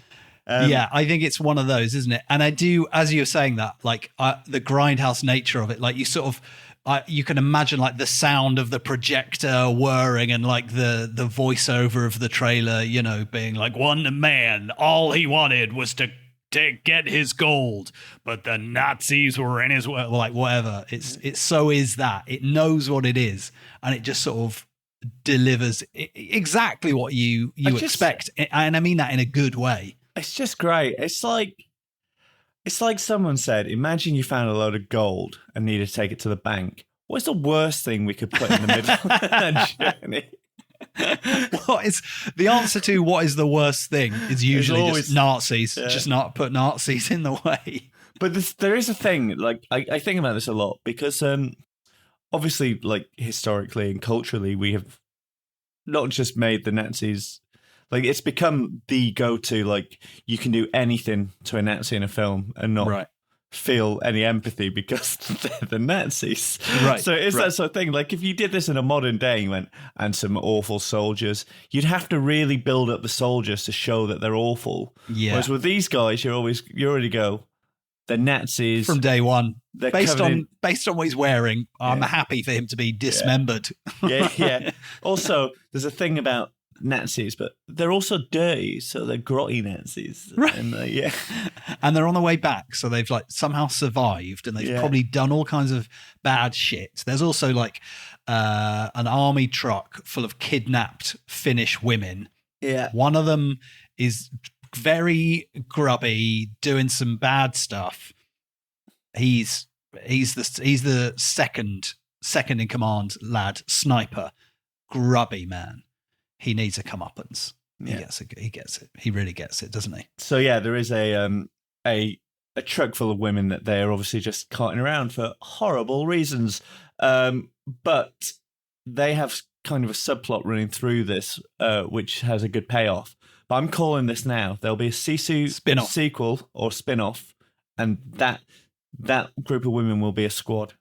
Yeah, I think it's one of those, isn't it? And I do, as you were saying that, like the grindhouse nature of it, like you sort of, you can imagine like the sound of the projector whirring and like the voiceover of the trailer, you know, being like, one man, all he wanted was to get his gold, but the Nazis were in his way, like whatever. It so is that. It knows what it is, and it just sort of delivers exactly what you expect. And I mean that in a good way. It's just great. It's like someone said, imagine you found a load of gold and needed to take it to the bank. What's the worst thing we could put in the middle of that journey? What is the answer to what is the worst thing is usually always, just Nazis. Yeah. Just not put Nazis in the way. But there is a thing, like I think about this a lot because obviously, like historically and culturally, we have not just made the Nazis, like it's become the go-to, like you can do anything to a Nazi in a film and not feel any empathy because they're the Nazis. Right. So it's that sort of thing. Like if you did this in a modern day, you went, and some awful soldiers, you'd have to really build up the soldiers to show that they're awful. Yeah. Whereas with these guys, you already go, the Nazis from day one. Based on what he's wearing, I'm happy for him to be dismembered. Yeah. Also, there's a thing about Nazis, but they're also dirty, so they're grotty Nazis. Right. And, and they're on the way back, so they've like somehow survived, and they've probably done all kinds of bad shit. There's also like an army truck full of kidnapped Finnish women. Yeah. One of them is very grubby, doing some bad stuff. He's the second in command lad, sniper, grubby man. He needs a comeuppance. He gets it. He really gets it, doesn't he? So yeah, there is a truck full of women that they're obviously just carting around for horrible reasons. But they have kind of a subplot running through this, which has a good payoff. But I'm calling this now. There'll be a SISU spin-off sequel or spin-off, and that group of women will be a squad.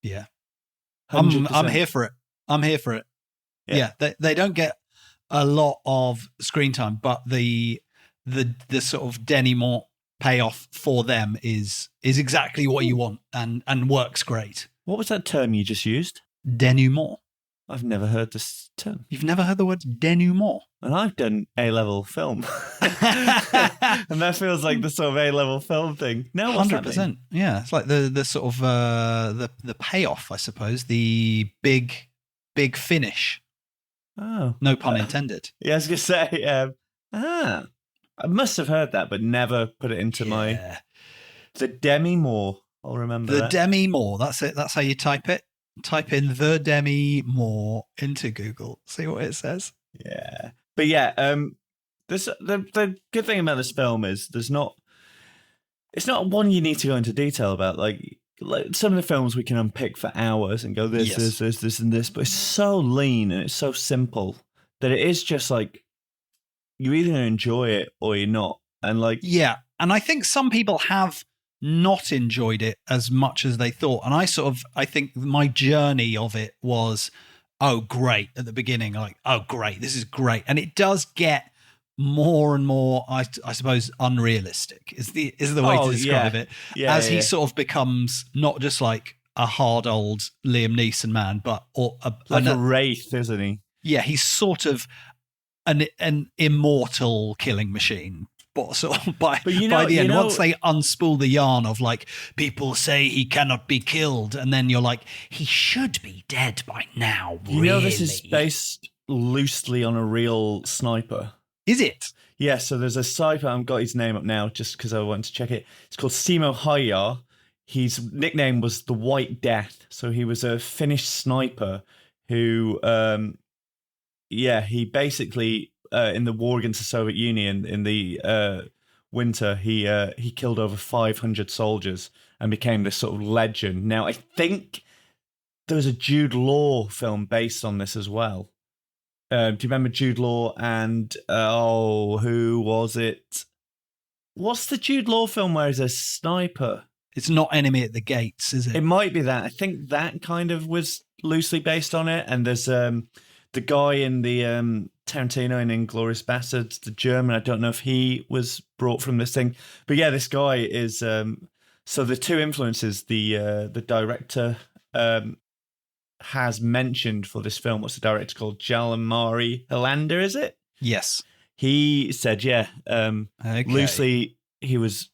Yeah. 100%. I'm here for it. I'm here for it. Yeah, they don't get a lot of screen time, but the sort of denouement payoff for them is exactly what you want and works great. What was that term you just used? Denouement. I've never heard this term. You've never heard the word denouement? And I've done A-level film. And that feels like the sort of A-level film thing. No, 100%. Yeah, it's like the sort of the payoff, I suppose. The big finish. Oh. No pun intended. Yeah, I was going to say, I must have heard that, but never put it into my... The demi-more. I'll remember that. The demi-more. That's it. That's how you type it. Type in the demi-more into Google. See what it says. Yeah. But yeah, the good thing about this film is it's not one you need to go into detail about. Like, like some of the films we can unpick for hours and go this, Yes. this, and this, but it's so lean and it's so simple that it is just like you either enjoy it or you're not. And like, Yeah. And I think some people have not enjoyed it as much as they thought. And I think my journey of it was, oh, great at the beginning. Like, oh, great. This is great. And it does get more and more, I suppose, unrealistic is the way to describe it. Yeah, as he sort of becomes not just like a hard old Liam Neeson man, but a wraith, isn't he? Yeah, he's sort of an immortal killing machine. But sort of by the end, once they unspool the yarn of like people say he cannot be killed, and then you're like, he should be dead by now. You know, this is based loosely on a real sniper. Is it? Yeah, so there's a sniper, I've got his name up now just because I wanted to check it. It's called Simo Hayar. His nickname was the White Death. So he was a Finnish sniper who, he basically, in the war against the Soviet Union in the winter, he killed over 500 soldiers and became this sort of legend. Now, I think there was a Jude Law film based on this as well. Do you remember Jude Law and who was it? What's the Jude Law film where he's a sniper? It's not Enemy at the Gates, is it? It might be that. I think that kind of was loosely based on it. And there's the guy in the Tarantino in Inglourious Basterds, the German. I don't know if he was brought from this thing, but yeah, this guy is. So the two influences the director has mentioned for this film. What's the director called? Jalmari Helander, is it? Yes. He said, loosely he was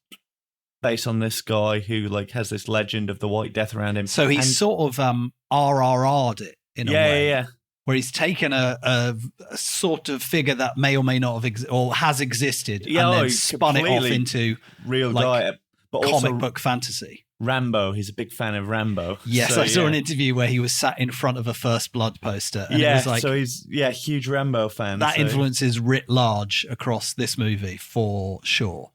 based on this guy who like has this legend of the White Death around him. So he's sort of RRR'd it in a way. Yeah. Where he's taken a sort of figure that may or may not have or has existed and then spun it off into real like, guy, but comic also book fantasy. Rambo, he's a big fan of Rambo. Yes, I saw an interview where he was sat in front of a First Blood poster. And it was like, so he's huge Rambo fan. That influence is writ large across this movie for sure.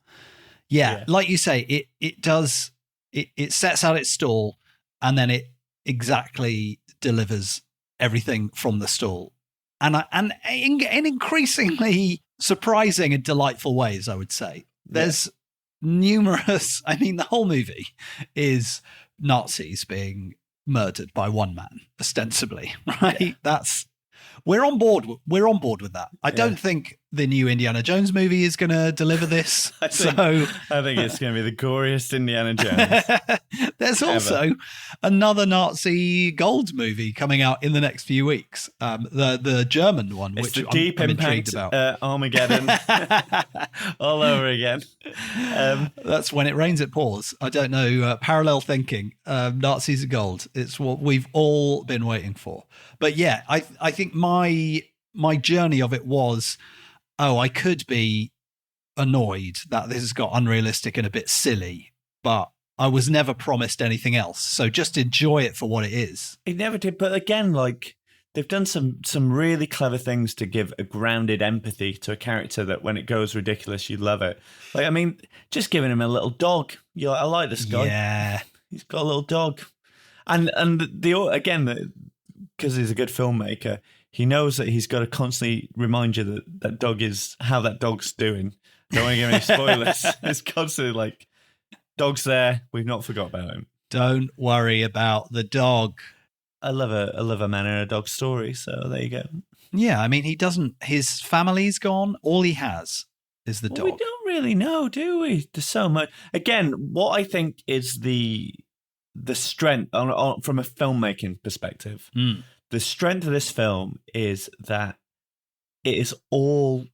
Yeah, like you say, it does. It sets out its stall, and then it exactly delivers everything from the stall, and in increasingly surprising and delightful ways. I would say there's numerous. I mean, the whole movie is Nazis being murdered by one man, ostensibly. Right? Yeah. We're on board. We're on board with that. I don't think the new Indiana Jones movie is going to deliver this. I think it's going to be the goriest Indiana Jones. There's also another Nazi gold movie coming out in the next few weeks. The German one, it's which the Deep I'm Impact intrigued about. Armageddon all over again. That's when it rains, it pours. I don't know. Parallel thinking. Nazis are gold. It's what we've all been waiting for. But yeah, I think my journey of it was, I could be annoyed that this has got unrealistic and a bit silly, but I was never promised anything else. So just enjoy it for what it is. It never did. But again, like they've done some really clever things to give a grounded empathy to a character that when it goes ridiculous, you love it. Like, I mean, just giving him a little dog. You're like, I like this guy. Yeah. He's got a little dog. And because he's a good filmmaker, he knows that he's got to constantly remind you that that dog is how that dog's doing. Don't want to give any spoilers. It's constantly like, dog's there. We've not forgot about him. Don't worry about the dog. I love a man and a dog story. So there you go. Yeah, I mean, his family's gone. All he has is the dog. We don't really know, do we? There's so much. Again, what I think is the strength from a filmmaking perspective. The strength of this film is that it is all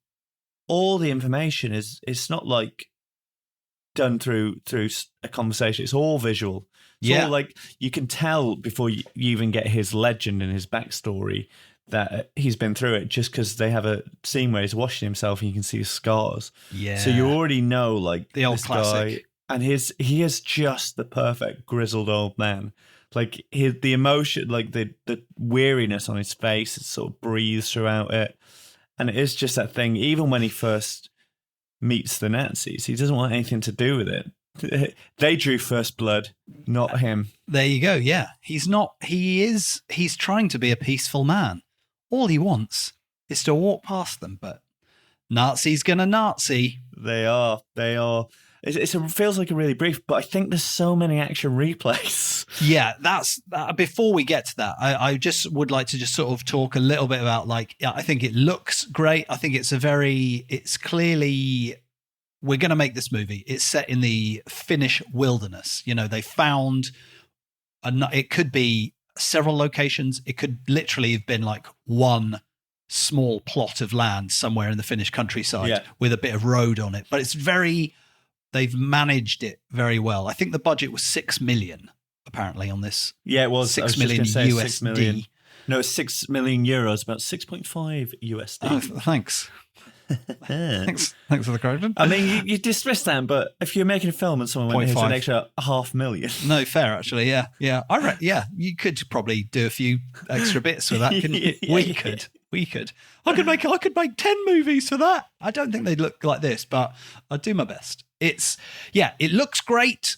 the information it's not like done through a conversation. It's all visual. It's all like you can tell before you even get his legend and his backstory that he's been through it, just because they have a scene where he's washing himself and you can see his scars. Yeah. So you already know, like, the old classic. Guy, and he is just the perfect grizzled old man. Like the emotion, like the weariness on his face, it sort of breathes throughout it. And it is just that thing, even when he first meets the Nazis, he doesn't want anything to do with it. They drew first blood, not him. There you go. Yeah. He's trying to be a peaceful man. All he wants is to walk past them, but Nazi's gonna Nazi. They are. It feels like a really brief, but I think there's so many action replays. Yeah, that's before we get to that, I just would like to just sort of talk a little bit about, like, I think it looks great. I think it's clearly, we're going to make this movie. It's set in the Finnish wilderness. You know, they found, it could be several locations. It could literally have been like one small plot of land somewhere in the Finnish countryside with a bit of road on it. But they've managed it very well. I think the budget was 6 million, apparently, on this. Yeah, it was. 6 million USD. 6 million. No, it's 6 million euros, about 6.5 USD. Oh, thanks. Thanks for the correction. I mean, you dismiss that, but if you're making a film and someone went, here's an extra 500,000. No, fair, actually. Yeah. You could probably do a few extra bits with that, couldn't you? We could. I could make 10 movies for that. I don't think they'd look like this, but I'd do my best. It looks great.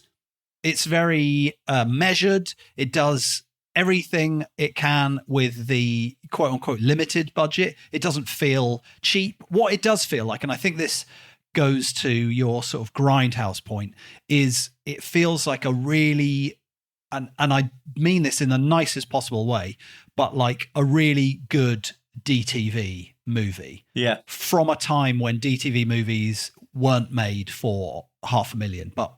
It's very measured. It does everything it can with the quote unquote limited budget. It doesn't feel cheap. What it does feel like, and I think this goes to your sort of grindhouse point, is it feels like a really, and I mean this in the nicest possible way, but like a really good DTV movie. Yeah. From a time when DTV movies weren't made for 500,000, but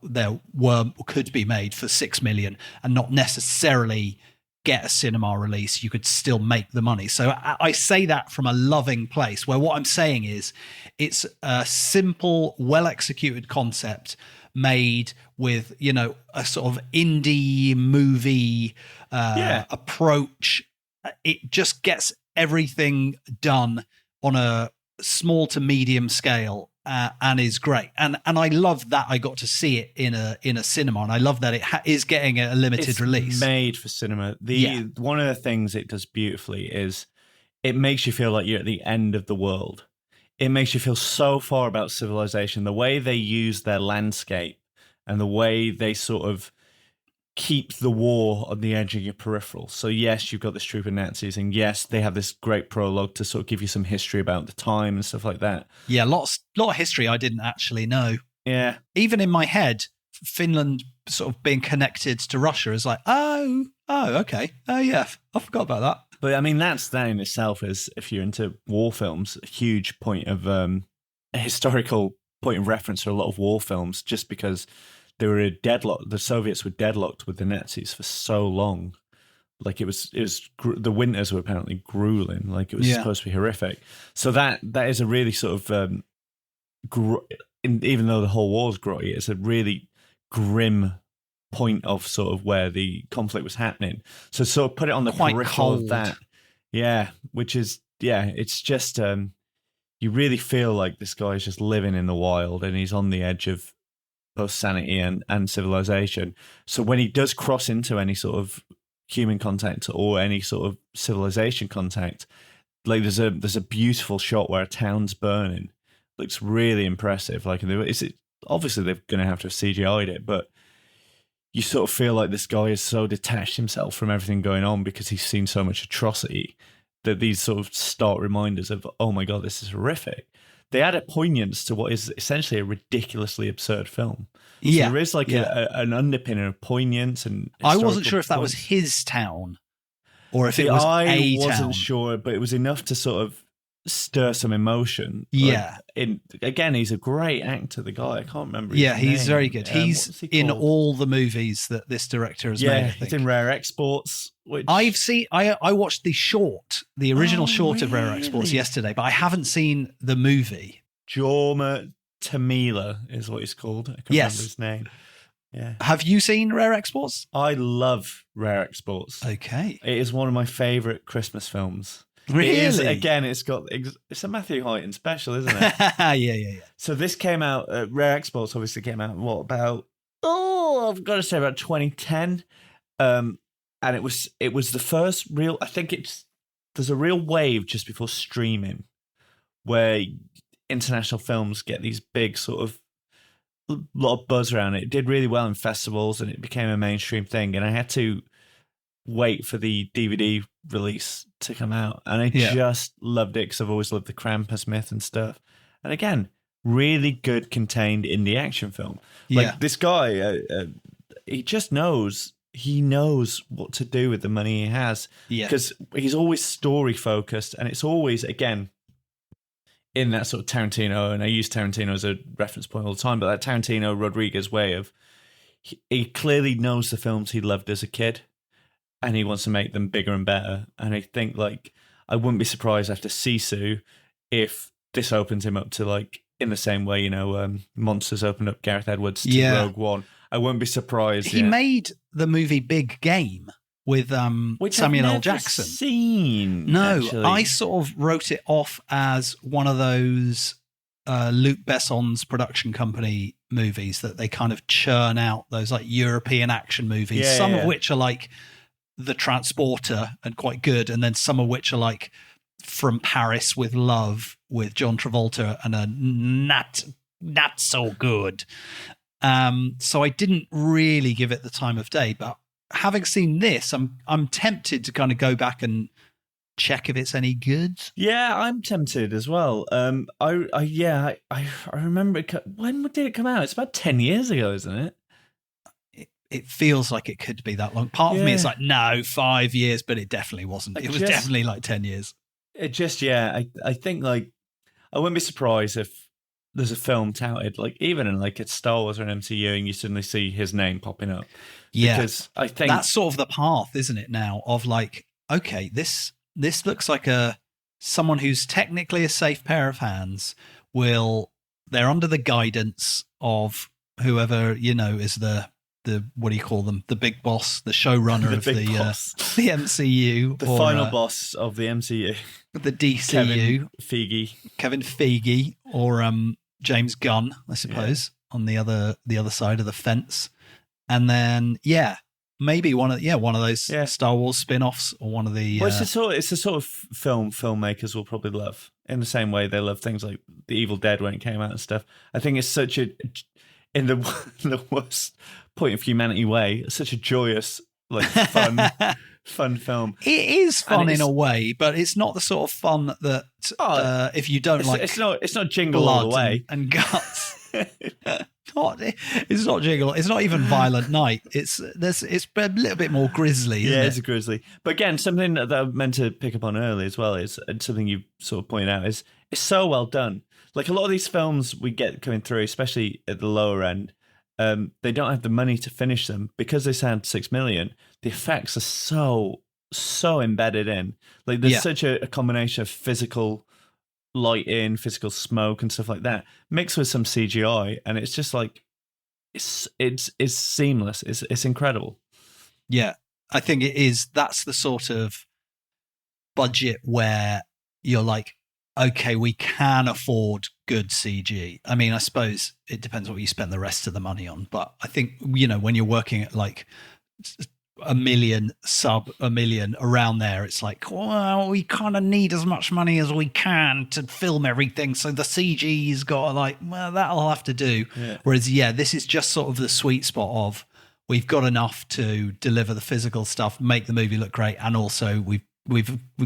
could be made for 6 million and not necessarily get a cinema release. You could still make the money. So I say that from a loving place, where what I'm saying is it's a simple, well-executed concept made with, you know, a sort of indie movie approach. It just gets everything done on a small to medium scale, and is great. And I love that I got to see it in a cinema, and I love that it is getting a limited release. Made for cinema. One of the things it does beautifully is it makes you feel like you're at the end of the world. It makes you feel so far about civilization. The way they use their landscape and the way they sort of keep the war on the edge of your peripheral. So yes, you've got this troop of Nazis, and yes, they have this great prologue to sort of give you some history about the time and stuff like that. Yeah, lot of history I didn't actually know. Yeah. Even in my head, Finland sort of being connected to Russia is like, oh, okay. Oh yeah, I forgot about that. But I mean, that in itself is, if you're into war films, a huge point of a historical point of reference for a lot of war films, just because they were deadlocked. The Soviets were deadlocked with the Nazis for so long. Like it was the winters were apparently grueling. Like it was supposed to be horrific. So that is a really sort of, even though the whole war is grotty, it's a really grim point of sort of where the conflict was happening. So sort of put it on the peripheral of that. Yeah. Which is, it's just, you really feel like this guy's just living in the wild and he's on the edge of both sanity and civilization. So when he does cross into any sort of human contact or any sort of civilization contact, like there's a beautiful shot where a town's burning. Looks really impressive. Like obviously they're going to have to have CGI'd it, but you sort of feel like this guy has so detached himself from everything going on because he's seen so much atrocity that these sort of stark reminders of, oh my God, this is horrific. They add a poignance to what is essentially a ridiculously absurd film. So there is like an underpinning of poignance. And I wasn't sure if that was his town or if it was I a town. wasn't sure, but it was enough to sort of stir some emotion. Yeah. Again, he's a great actor, the guy. I can't remember his name. He's very good. He's in all the movies that this director has made, I think. He's in Rare Exports. Which I watched the original short of Rare Exports yesterday, but I haven't seen the movie. Jorma Tamila is what he's called. I can't remember his name. Yeah. Have you seen Rare Exports? I love Rare Exports. Okay. It is one of my favourite Christmas films. Really? It is, again, it's a Matthew Heighton special, isn't it? Yeah. So this came out, Rare Exports obviously came out, I've got to say about 2010. And it was the first real, I think there's a real wave just before streaming where international films get these big sort of lot of buzz around it. It did really well in festivals, and it became a mainstream thing. And I had to wait for the DVD release to come out, and I just loved it because I've always loved the Krampus myth and stuff. And again, really good contained indie action film. Like this guy, he just knows. He knows what to do with the money he has. Because he's always story focused, and it's always, again, in that sort of Tarantino, and I use Tarantino as a reference point all the time, but that Tarantino Rodriguez way of, he clearly knows the films he loved as a kid, and he wants to make them bigger and better. And I think, like, I wouldn't be surprised after Sisu if this opens him up to, like, in the same way, you know, Monsters opened up Gareth Edwards to Rogue One. I wouldn't be surprised. He made the movie Big Game with Samuel L. Jackson. No, actually. I sort of wrote it off as one of those Luc Besson's production company movies that they kind of churn out, those like European action movies, some of which are like The Transporter and quite good, and then some of which are like From Paris with Love with John Travolta and a not so good. So I didn't really give it the time of day, but having seen this, I'm tempted to kind of go back and check if it's any good. Yeah, I'm tempted as well. I remember when did it come out? It's about 10 years ago, isn't it? It feels like it could be that long. Part of me is like, no, 5 years, but it definitely wasn't. It was definitely like 10 years. It just, I think, like, I wouldn't be surprised if there's a film touted, like, even in like it's Star Wars or an MCU, and you suddenly see his name popping up. Yeah, because I think that's sort of the path, isn't it? Now of like, okay, this looks like someone who's technically a safe pair of hands. They're under the guidance of whoever, you know, is the what do you call them? The big boss, the showrunner of the MCU, the final boss of the MCU, the DCU, Kevin Feige, or James Gunn, I suppose, on the other side of the fence. And then maybe one of those Star Wars spin-offs, or one of the it's the sort of film filmmakers will probably love, in the same way they love things like The Evil Dead when it came out and stuff. I think it's such in the worst point of humanity way, such a joyous, like, fun film. It is fun in a way, but it's not the sort of fun that if you don't it's not jingle blood all the way and guts. It's not jingle. It's not even Violent Night. It's a little bit more grisly. Isn't it's a grizzly. But again, something that I meant to pick up on early as well is, and something you sort of pointed out, is it's so well done. Like, a lot of these films we get coming through, especially at the lower end, they don't have the money to finish them because they sound 6 million. The effects are so embedded in. Like, there's such a combination of physical lighting, physical smoke, and stuff like that, mixed with some CGI, and it's just like it's seamless. It's incredible. Yeah, I think it is. That's the sort of budget where you're like, okay, we can afford good CG. I mean, I suppose it depends what you spend the rest of the money on, but I think, you know, when you're working at like $1 million, sub $1 million, around there, it's like, well, we kind of need as much money as we can to film everything, so the CG's got like, well, that'll have to do. Whereas this is just sort of the sweet spot of, we've got enough to deliver the physical stuff, make the movie look great, and also we've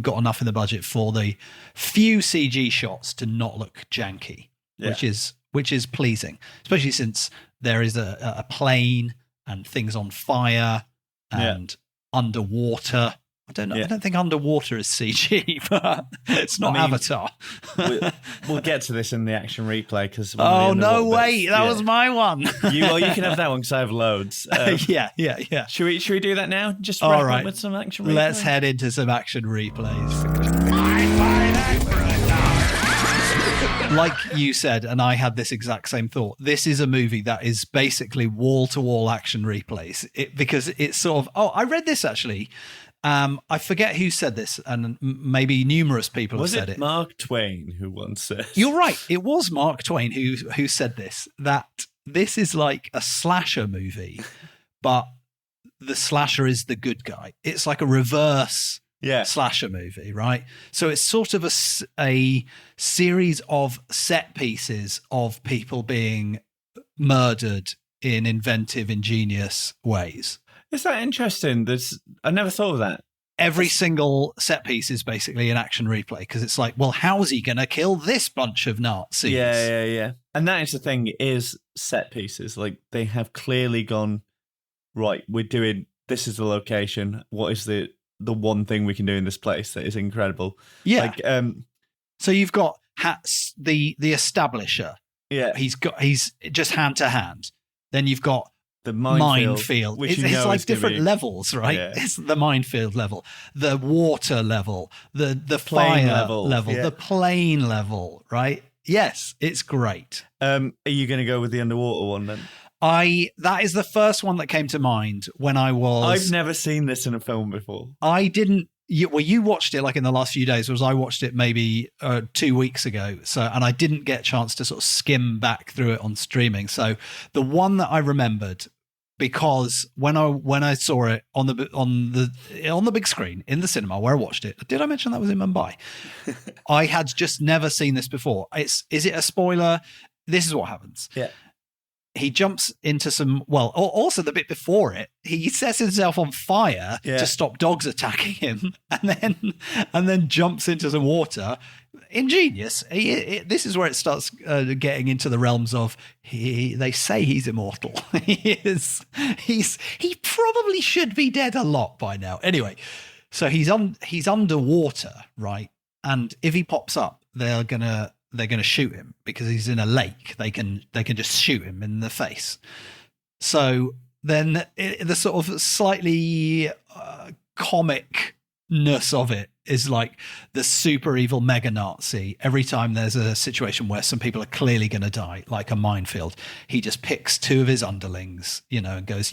got enough in the budget for the few CG shots to not look janky, which is pleasing, especially since there is a plane and things on fire and underwater. I don't know. I don't think underwater is CG, but it's not Avatar. we'll get to this in the action replay because. That was my one. You can have that one because I have loads. Yeah. Should we do that now? Just all right with some action replays? Let's head into some action replays. Like you said, and I had this exact same thought, this is a movie that is basically wall-to-wall action replays. Because it's sort of, I read this actually. I forget who said this, and maybe numerous people have said it. Was it Mark Twain who once said? You're right. It was Mark Twain who said this, that this is like a slasher movie, but the slasher is the good guy. It's like a reverse slasher movie, right? So it's sort of a series of set pieces of people being murdered in inventive, ingenious ways. Is that interesting? I never thought of that. Every single set piece is basically an action replay because it's like, well, how's he going to kill this bunch of Nazis? Yeah. And that is the thing, is set pieces. Like, they have clearly gone, right, this is the location. What is the one thing we can do in this place that is incredible? Yeah. Like, so you've got the establisher. Yeah. He's just hand to hand. Then you've got the minefield, which it's like different levels, right? Yeah. It's the minefield level, the water level, the plane fire level, the plane level, right? Yes, it's great. Are you going to go with the underwater one then? That is the first one that came to mind when I was. I've never seen this in a film before. I didn't. You watched it like in the last few days, whereas I watched it maybe 2 weeks ago. And I didn't get a chance to sort of skim back through it on streaming. So the one that I remembered, because when I saw it on the big screen in the cinema where I watched it, did I mention that was in Mumbai? I had just never seen this before. Is it a spoiler? This is what happens. Yeah. He jumps into also the bit before it, he sets himself on fire to stop dogs attacking him, and then jumps into some water. Ingenious. This is where it starts getting into the realms of they say he's immortal. He probably should be dead a lot by now. Anyway, so he's underwater, right? And if he pops up, they're gonna shoot him because he's in a lake. They can just shoot him in the face. So then the sort of slightly comicness of it is like the super evil mega Nazi. Every time there's a situation where some people are clearly going to die, like a minefield, he just picks two of his underlings, and goes,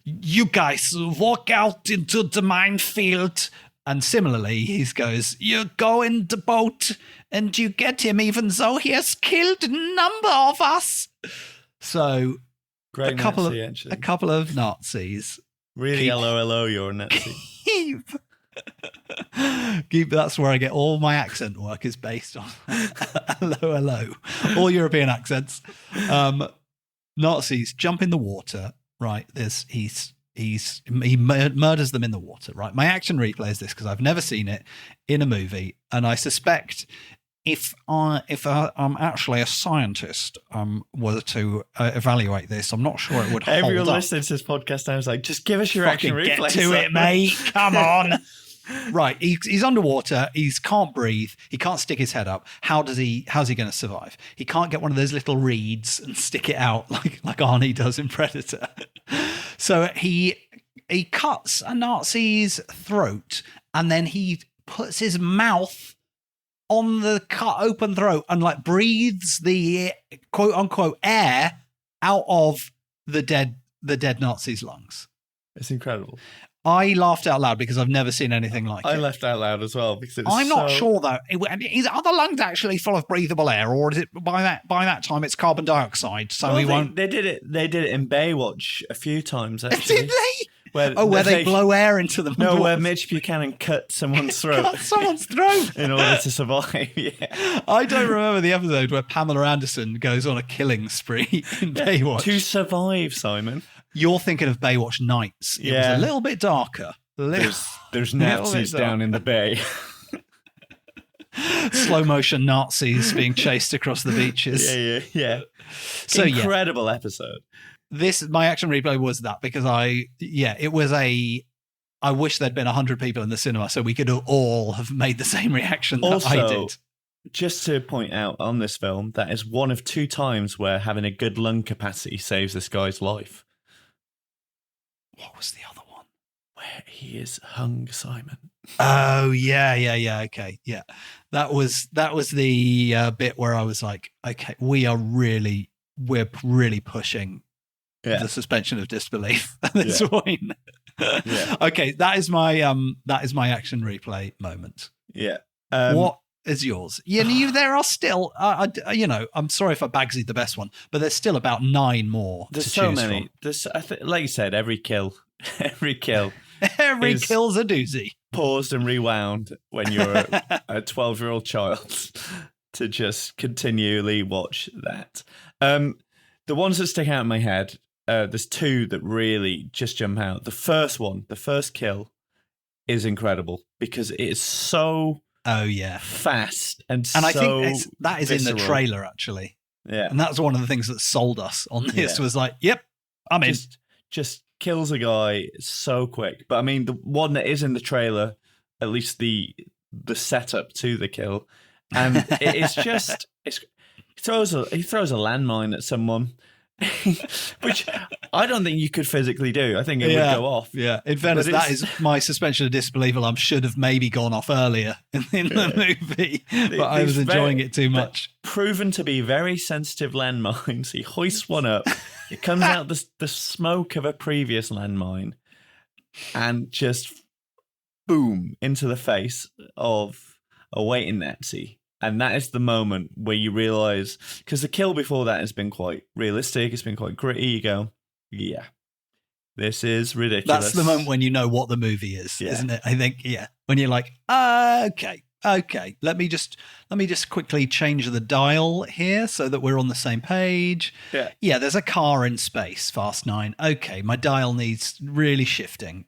you guys walk out into the minefield. And similarly, he goes, you go in the boat and you get him even though he has killed a number of us. So great, a couple Nazi, of Nazis. Really, hello, you're a Nazi. That's where I get all my accent work is based on. hello. All European accents. Nazis jump in the water, right? He murders them in the water, right? My action replay is this because I've never seen it in a movie, and I suspect if I'm actually a scientist were to evaluate this, I'm not sure it would hold up. Everyone listening to this podcast now is like, just give us your action replay. Get to it, mate. Come on. Right, he's underwater. He can't breathe. He can't stick his head up. How's he going to survive? He can't get one of those little reeds and stick it out like Arnie does in Predator. So he cuts a Nazi's throat, and then he puts his mouth on the cut open throat and like breathes the quote unquote air out of the dead Nazi's lungs. It's incredible. I laughed out loud because I've never seen anything like it. I laughed out loud as well because I'm not sure though. Are the lungs actually full of breathable air, or is it by that time it's carbon dioxide? So we won't. They did it. They did it in Baywatch a few times actually. Did they? Where they blow air into them. No, where Mitch Buchanan cut someone's throat. Cut someone's throat in order to survive. Yeah. I don't remember the episode where Pamela Anderson goes on a killing spree in Baywatch to survive. Simon, you're thinking of Baywatch Nights. It was a little bit darker. There's Nazis down in the bay. Slow motion Nazis being chased across the beaches. Yeah. So incredible episode. My action replay was that because I wish there'd been 100 people in the cinema so we could all have made the same reaction that I did. Just to point out on this film, that is one of 2 times where having a good lung capacity saves this guy's life. What was the other one? Where he is hung, Simon. Oh, yeah. Okay, yeah. That was the bit where I was like, okay, we're really pushing the suspension of disbelief at this point. Yeah. Okay, that is my action replay moment. Yeah. What is yours? There are still, I'm sorry if I bagsied the best one, but there's still about 9 more. There's so many. Like you said, every kill kill's a doozy. Paused and rewound when you're a 12-year-old child to just continually watch that. the ones that stick out in my head, there's two that really just jump out. The first kill is incredible because it is so fast and I so think that is visceral. in the trailer, actually. Yeah. And that's one of the things that sold us on this was like, yep, I'm in. Just kills a guy so quick. But I mean, the one that is in the trailer, at least the setup to the kill, and it is just he throws a landmine at someone, which I don't think you could physically do. I think it would go off. Yeah, in fairness, that is my suspension of disbelief alarm should have maybe gone off earlier in the movie, but I was enjoying it too much. Proven to be very sensitive landmines. He hoists one up. It comes out the smoke of a previous landmine, and just boom into the face of a waiting Nazi. And that is the moment where you realise, because the kill before that has been quite realistic, it's been quite gritty, you go, yeah, this is ridiculous. That's the moment when you know what the movie is, isn't it? I think, when you're like, okay, let me just quickly change the dial here so that we're on the same page. Yeah, there's a car in space, Fast 9. Okay, my dial needs really shifting.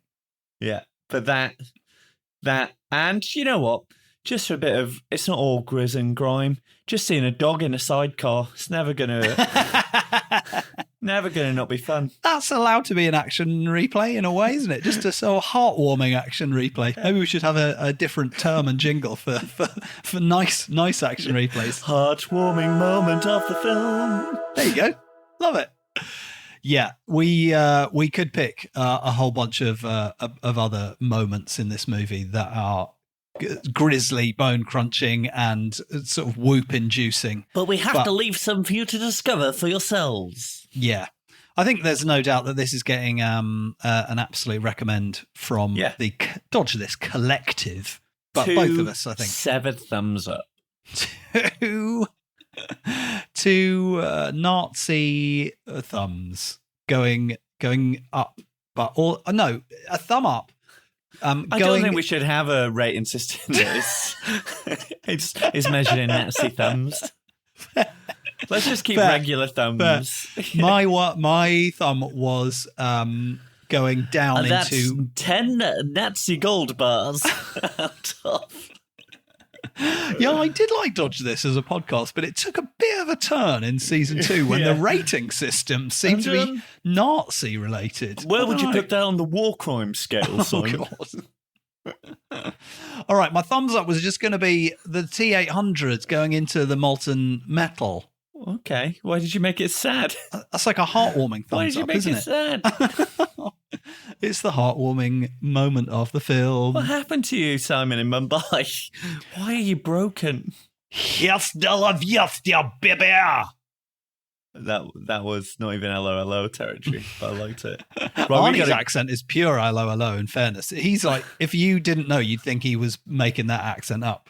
Yeah, but that, and you know what? Just for a bit of, it's not all grizz and grime. Just seeing a dog in a sidecar, it's never gonna not be fun. That's allowed to be an action replay in a way, isn't it? Just a sort of heartwarming action replay. Maybe we should have a different term and jingle for nice action replays. Heartwarming moment of the film. There you go. Love it. Yeah, we could pick a whole bunch of other moments in this movie that are grisly, bone crunching, and sort of whoop inducing. But we have to leave some for you to discover for yourselves. Yeah. I think there's no doubt that this is getting an absolute recommend from the Dodge This collective. But both of us, I think. 7 thumbs up. Two Nazi thumbs going up. But a thumb up. I don't think we should have a rating system that is measured in Nazi thumbs. Let's just keep regular thumbs. My thumb was going down that's into 10 Nazi gold bars out of. Yeah, I did like Dodge This as a podcast, but it took a bit of a turn in season 2 when the rating system seemed to be Nazi related. Where would you put that on the war crime scale, Simon? All right, my thumbs up was just going to be the T800s going into the molten metal. Okay, why did you make it sad? That's like a heartwarming thumbs up, isn't it? Why did you make it sad? It's the heartwarming moment of the film. What happened to you, Simon, in Mumbai? Why are you broken? Yes, baby. That was not even LOLO territory, but I liked it. Arnie's accent is pure LOLO, in fairness. He's like, if you didn't know, you'd think he was making that accent up.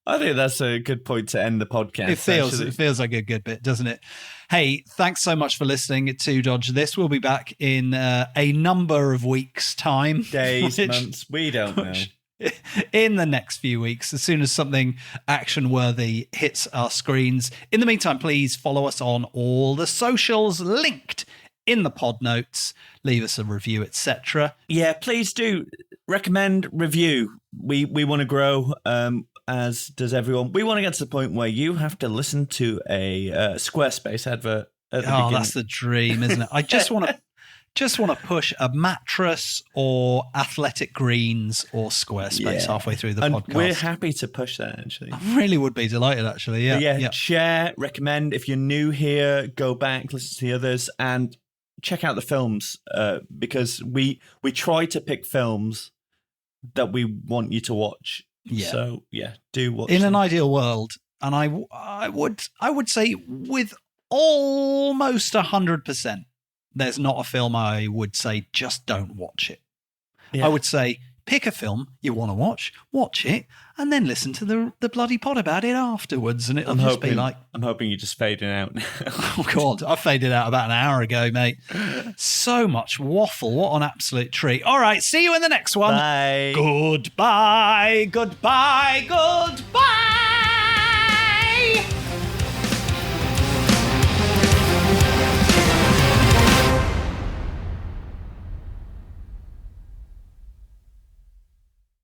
I think that's a good point to end the podcast. It feels like a good bit, doesn't it? Hey, thanks so much for listening to Dodge This. We'll be back in a number of weeks' time. Days, months, we don't know. In the next few weeks, as soon as something action-worthy hits our screens. In the meantime, please follow us on all the socials linked in the pod notes. Leave us a review, etc. Yeah, please do recommend, review. We want to grow, as does everyone. We want to get to the point where you have to listen to a Squarespace advert at the beginning. That's the dream, isn't it? I just want to push a mattress or Athletic Greens or Squarespace halfway through the podcast. We're happy to push that, actually. I really would be delighted, actually. Yeah. Share, recommend. If you're new here, go back, listen to the others, and check out the films, because we try to pick films that we want you to watch. Yeah. So do watch. In an ideal world, and I would say with almost 100%, there's not a film I would say just don't watch it. Yeah. I would say pick a film you want to watch it, and then listen to the bloody pod about it afterwards, and it'll be like... I'm hoping you're just fading out now. Oh, God, I faded out about an hour ago, mate. So much waffle. What an absolute treat. All right, see you in the next one. Bye. Goodbye, goodbye, goodbye.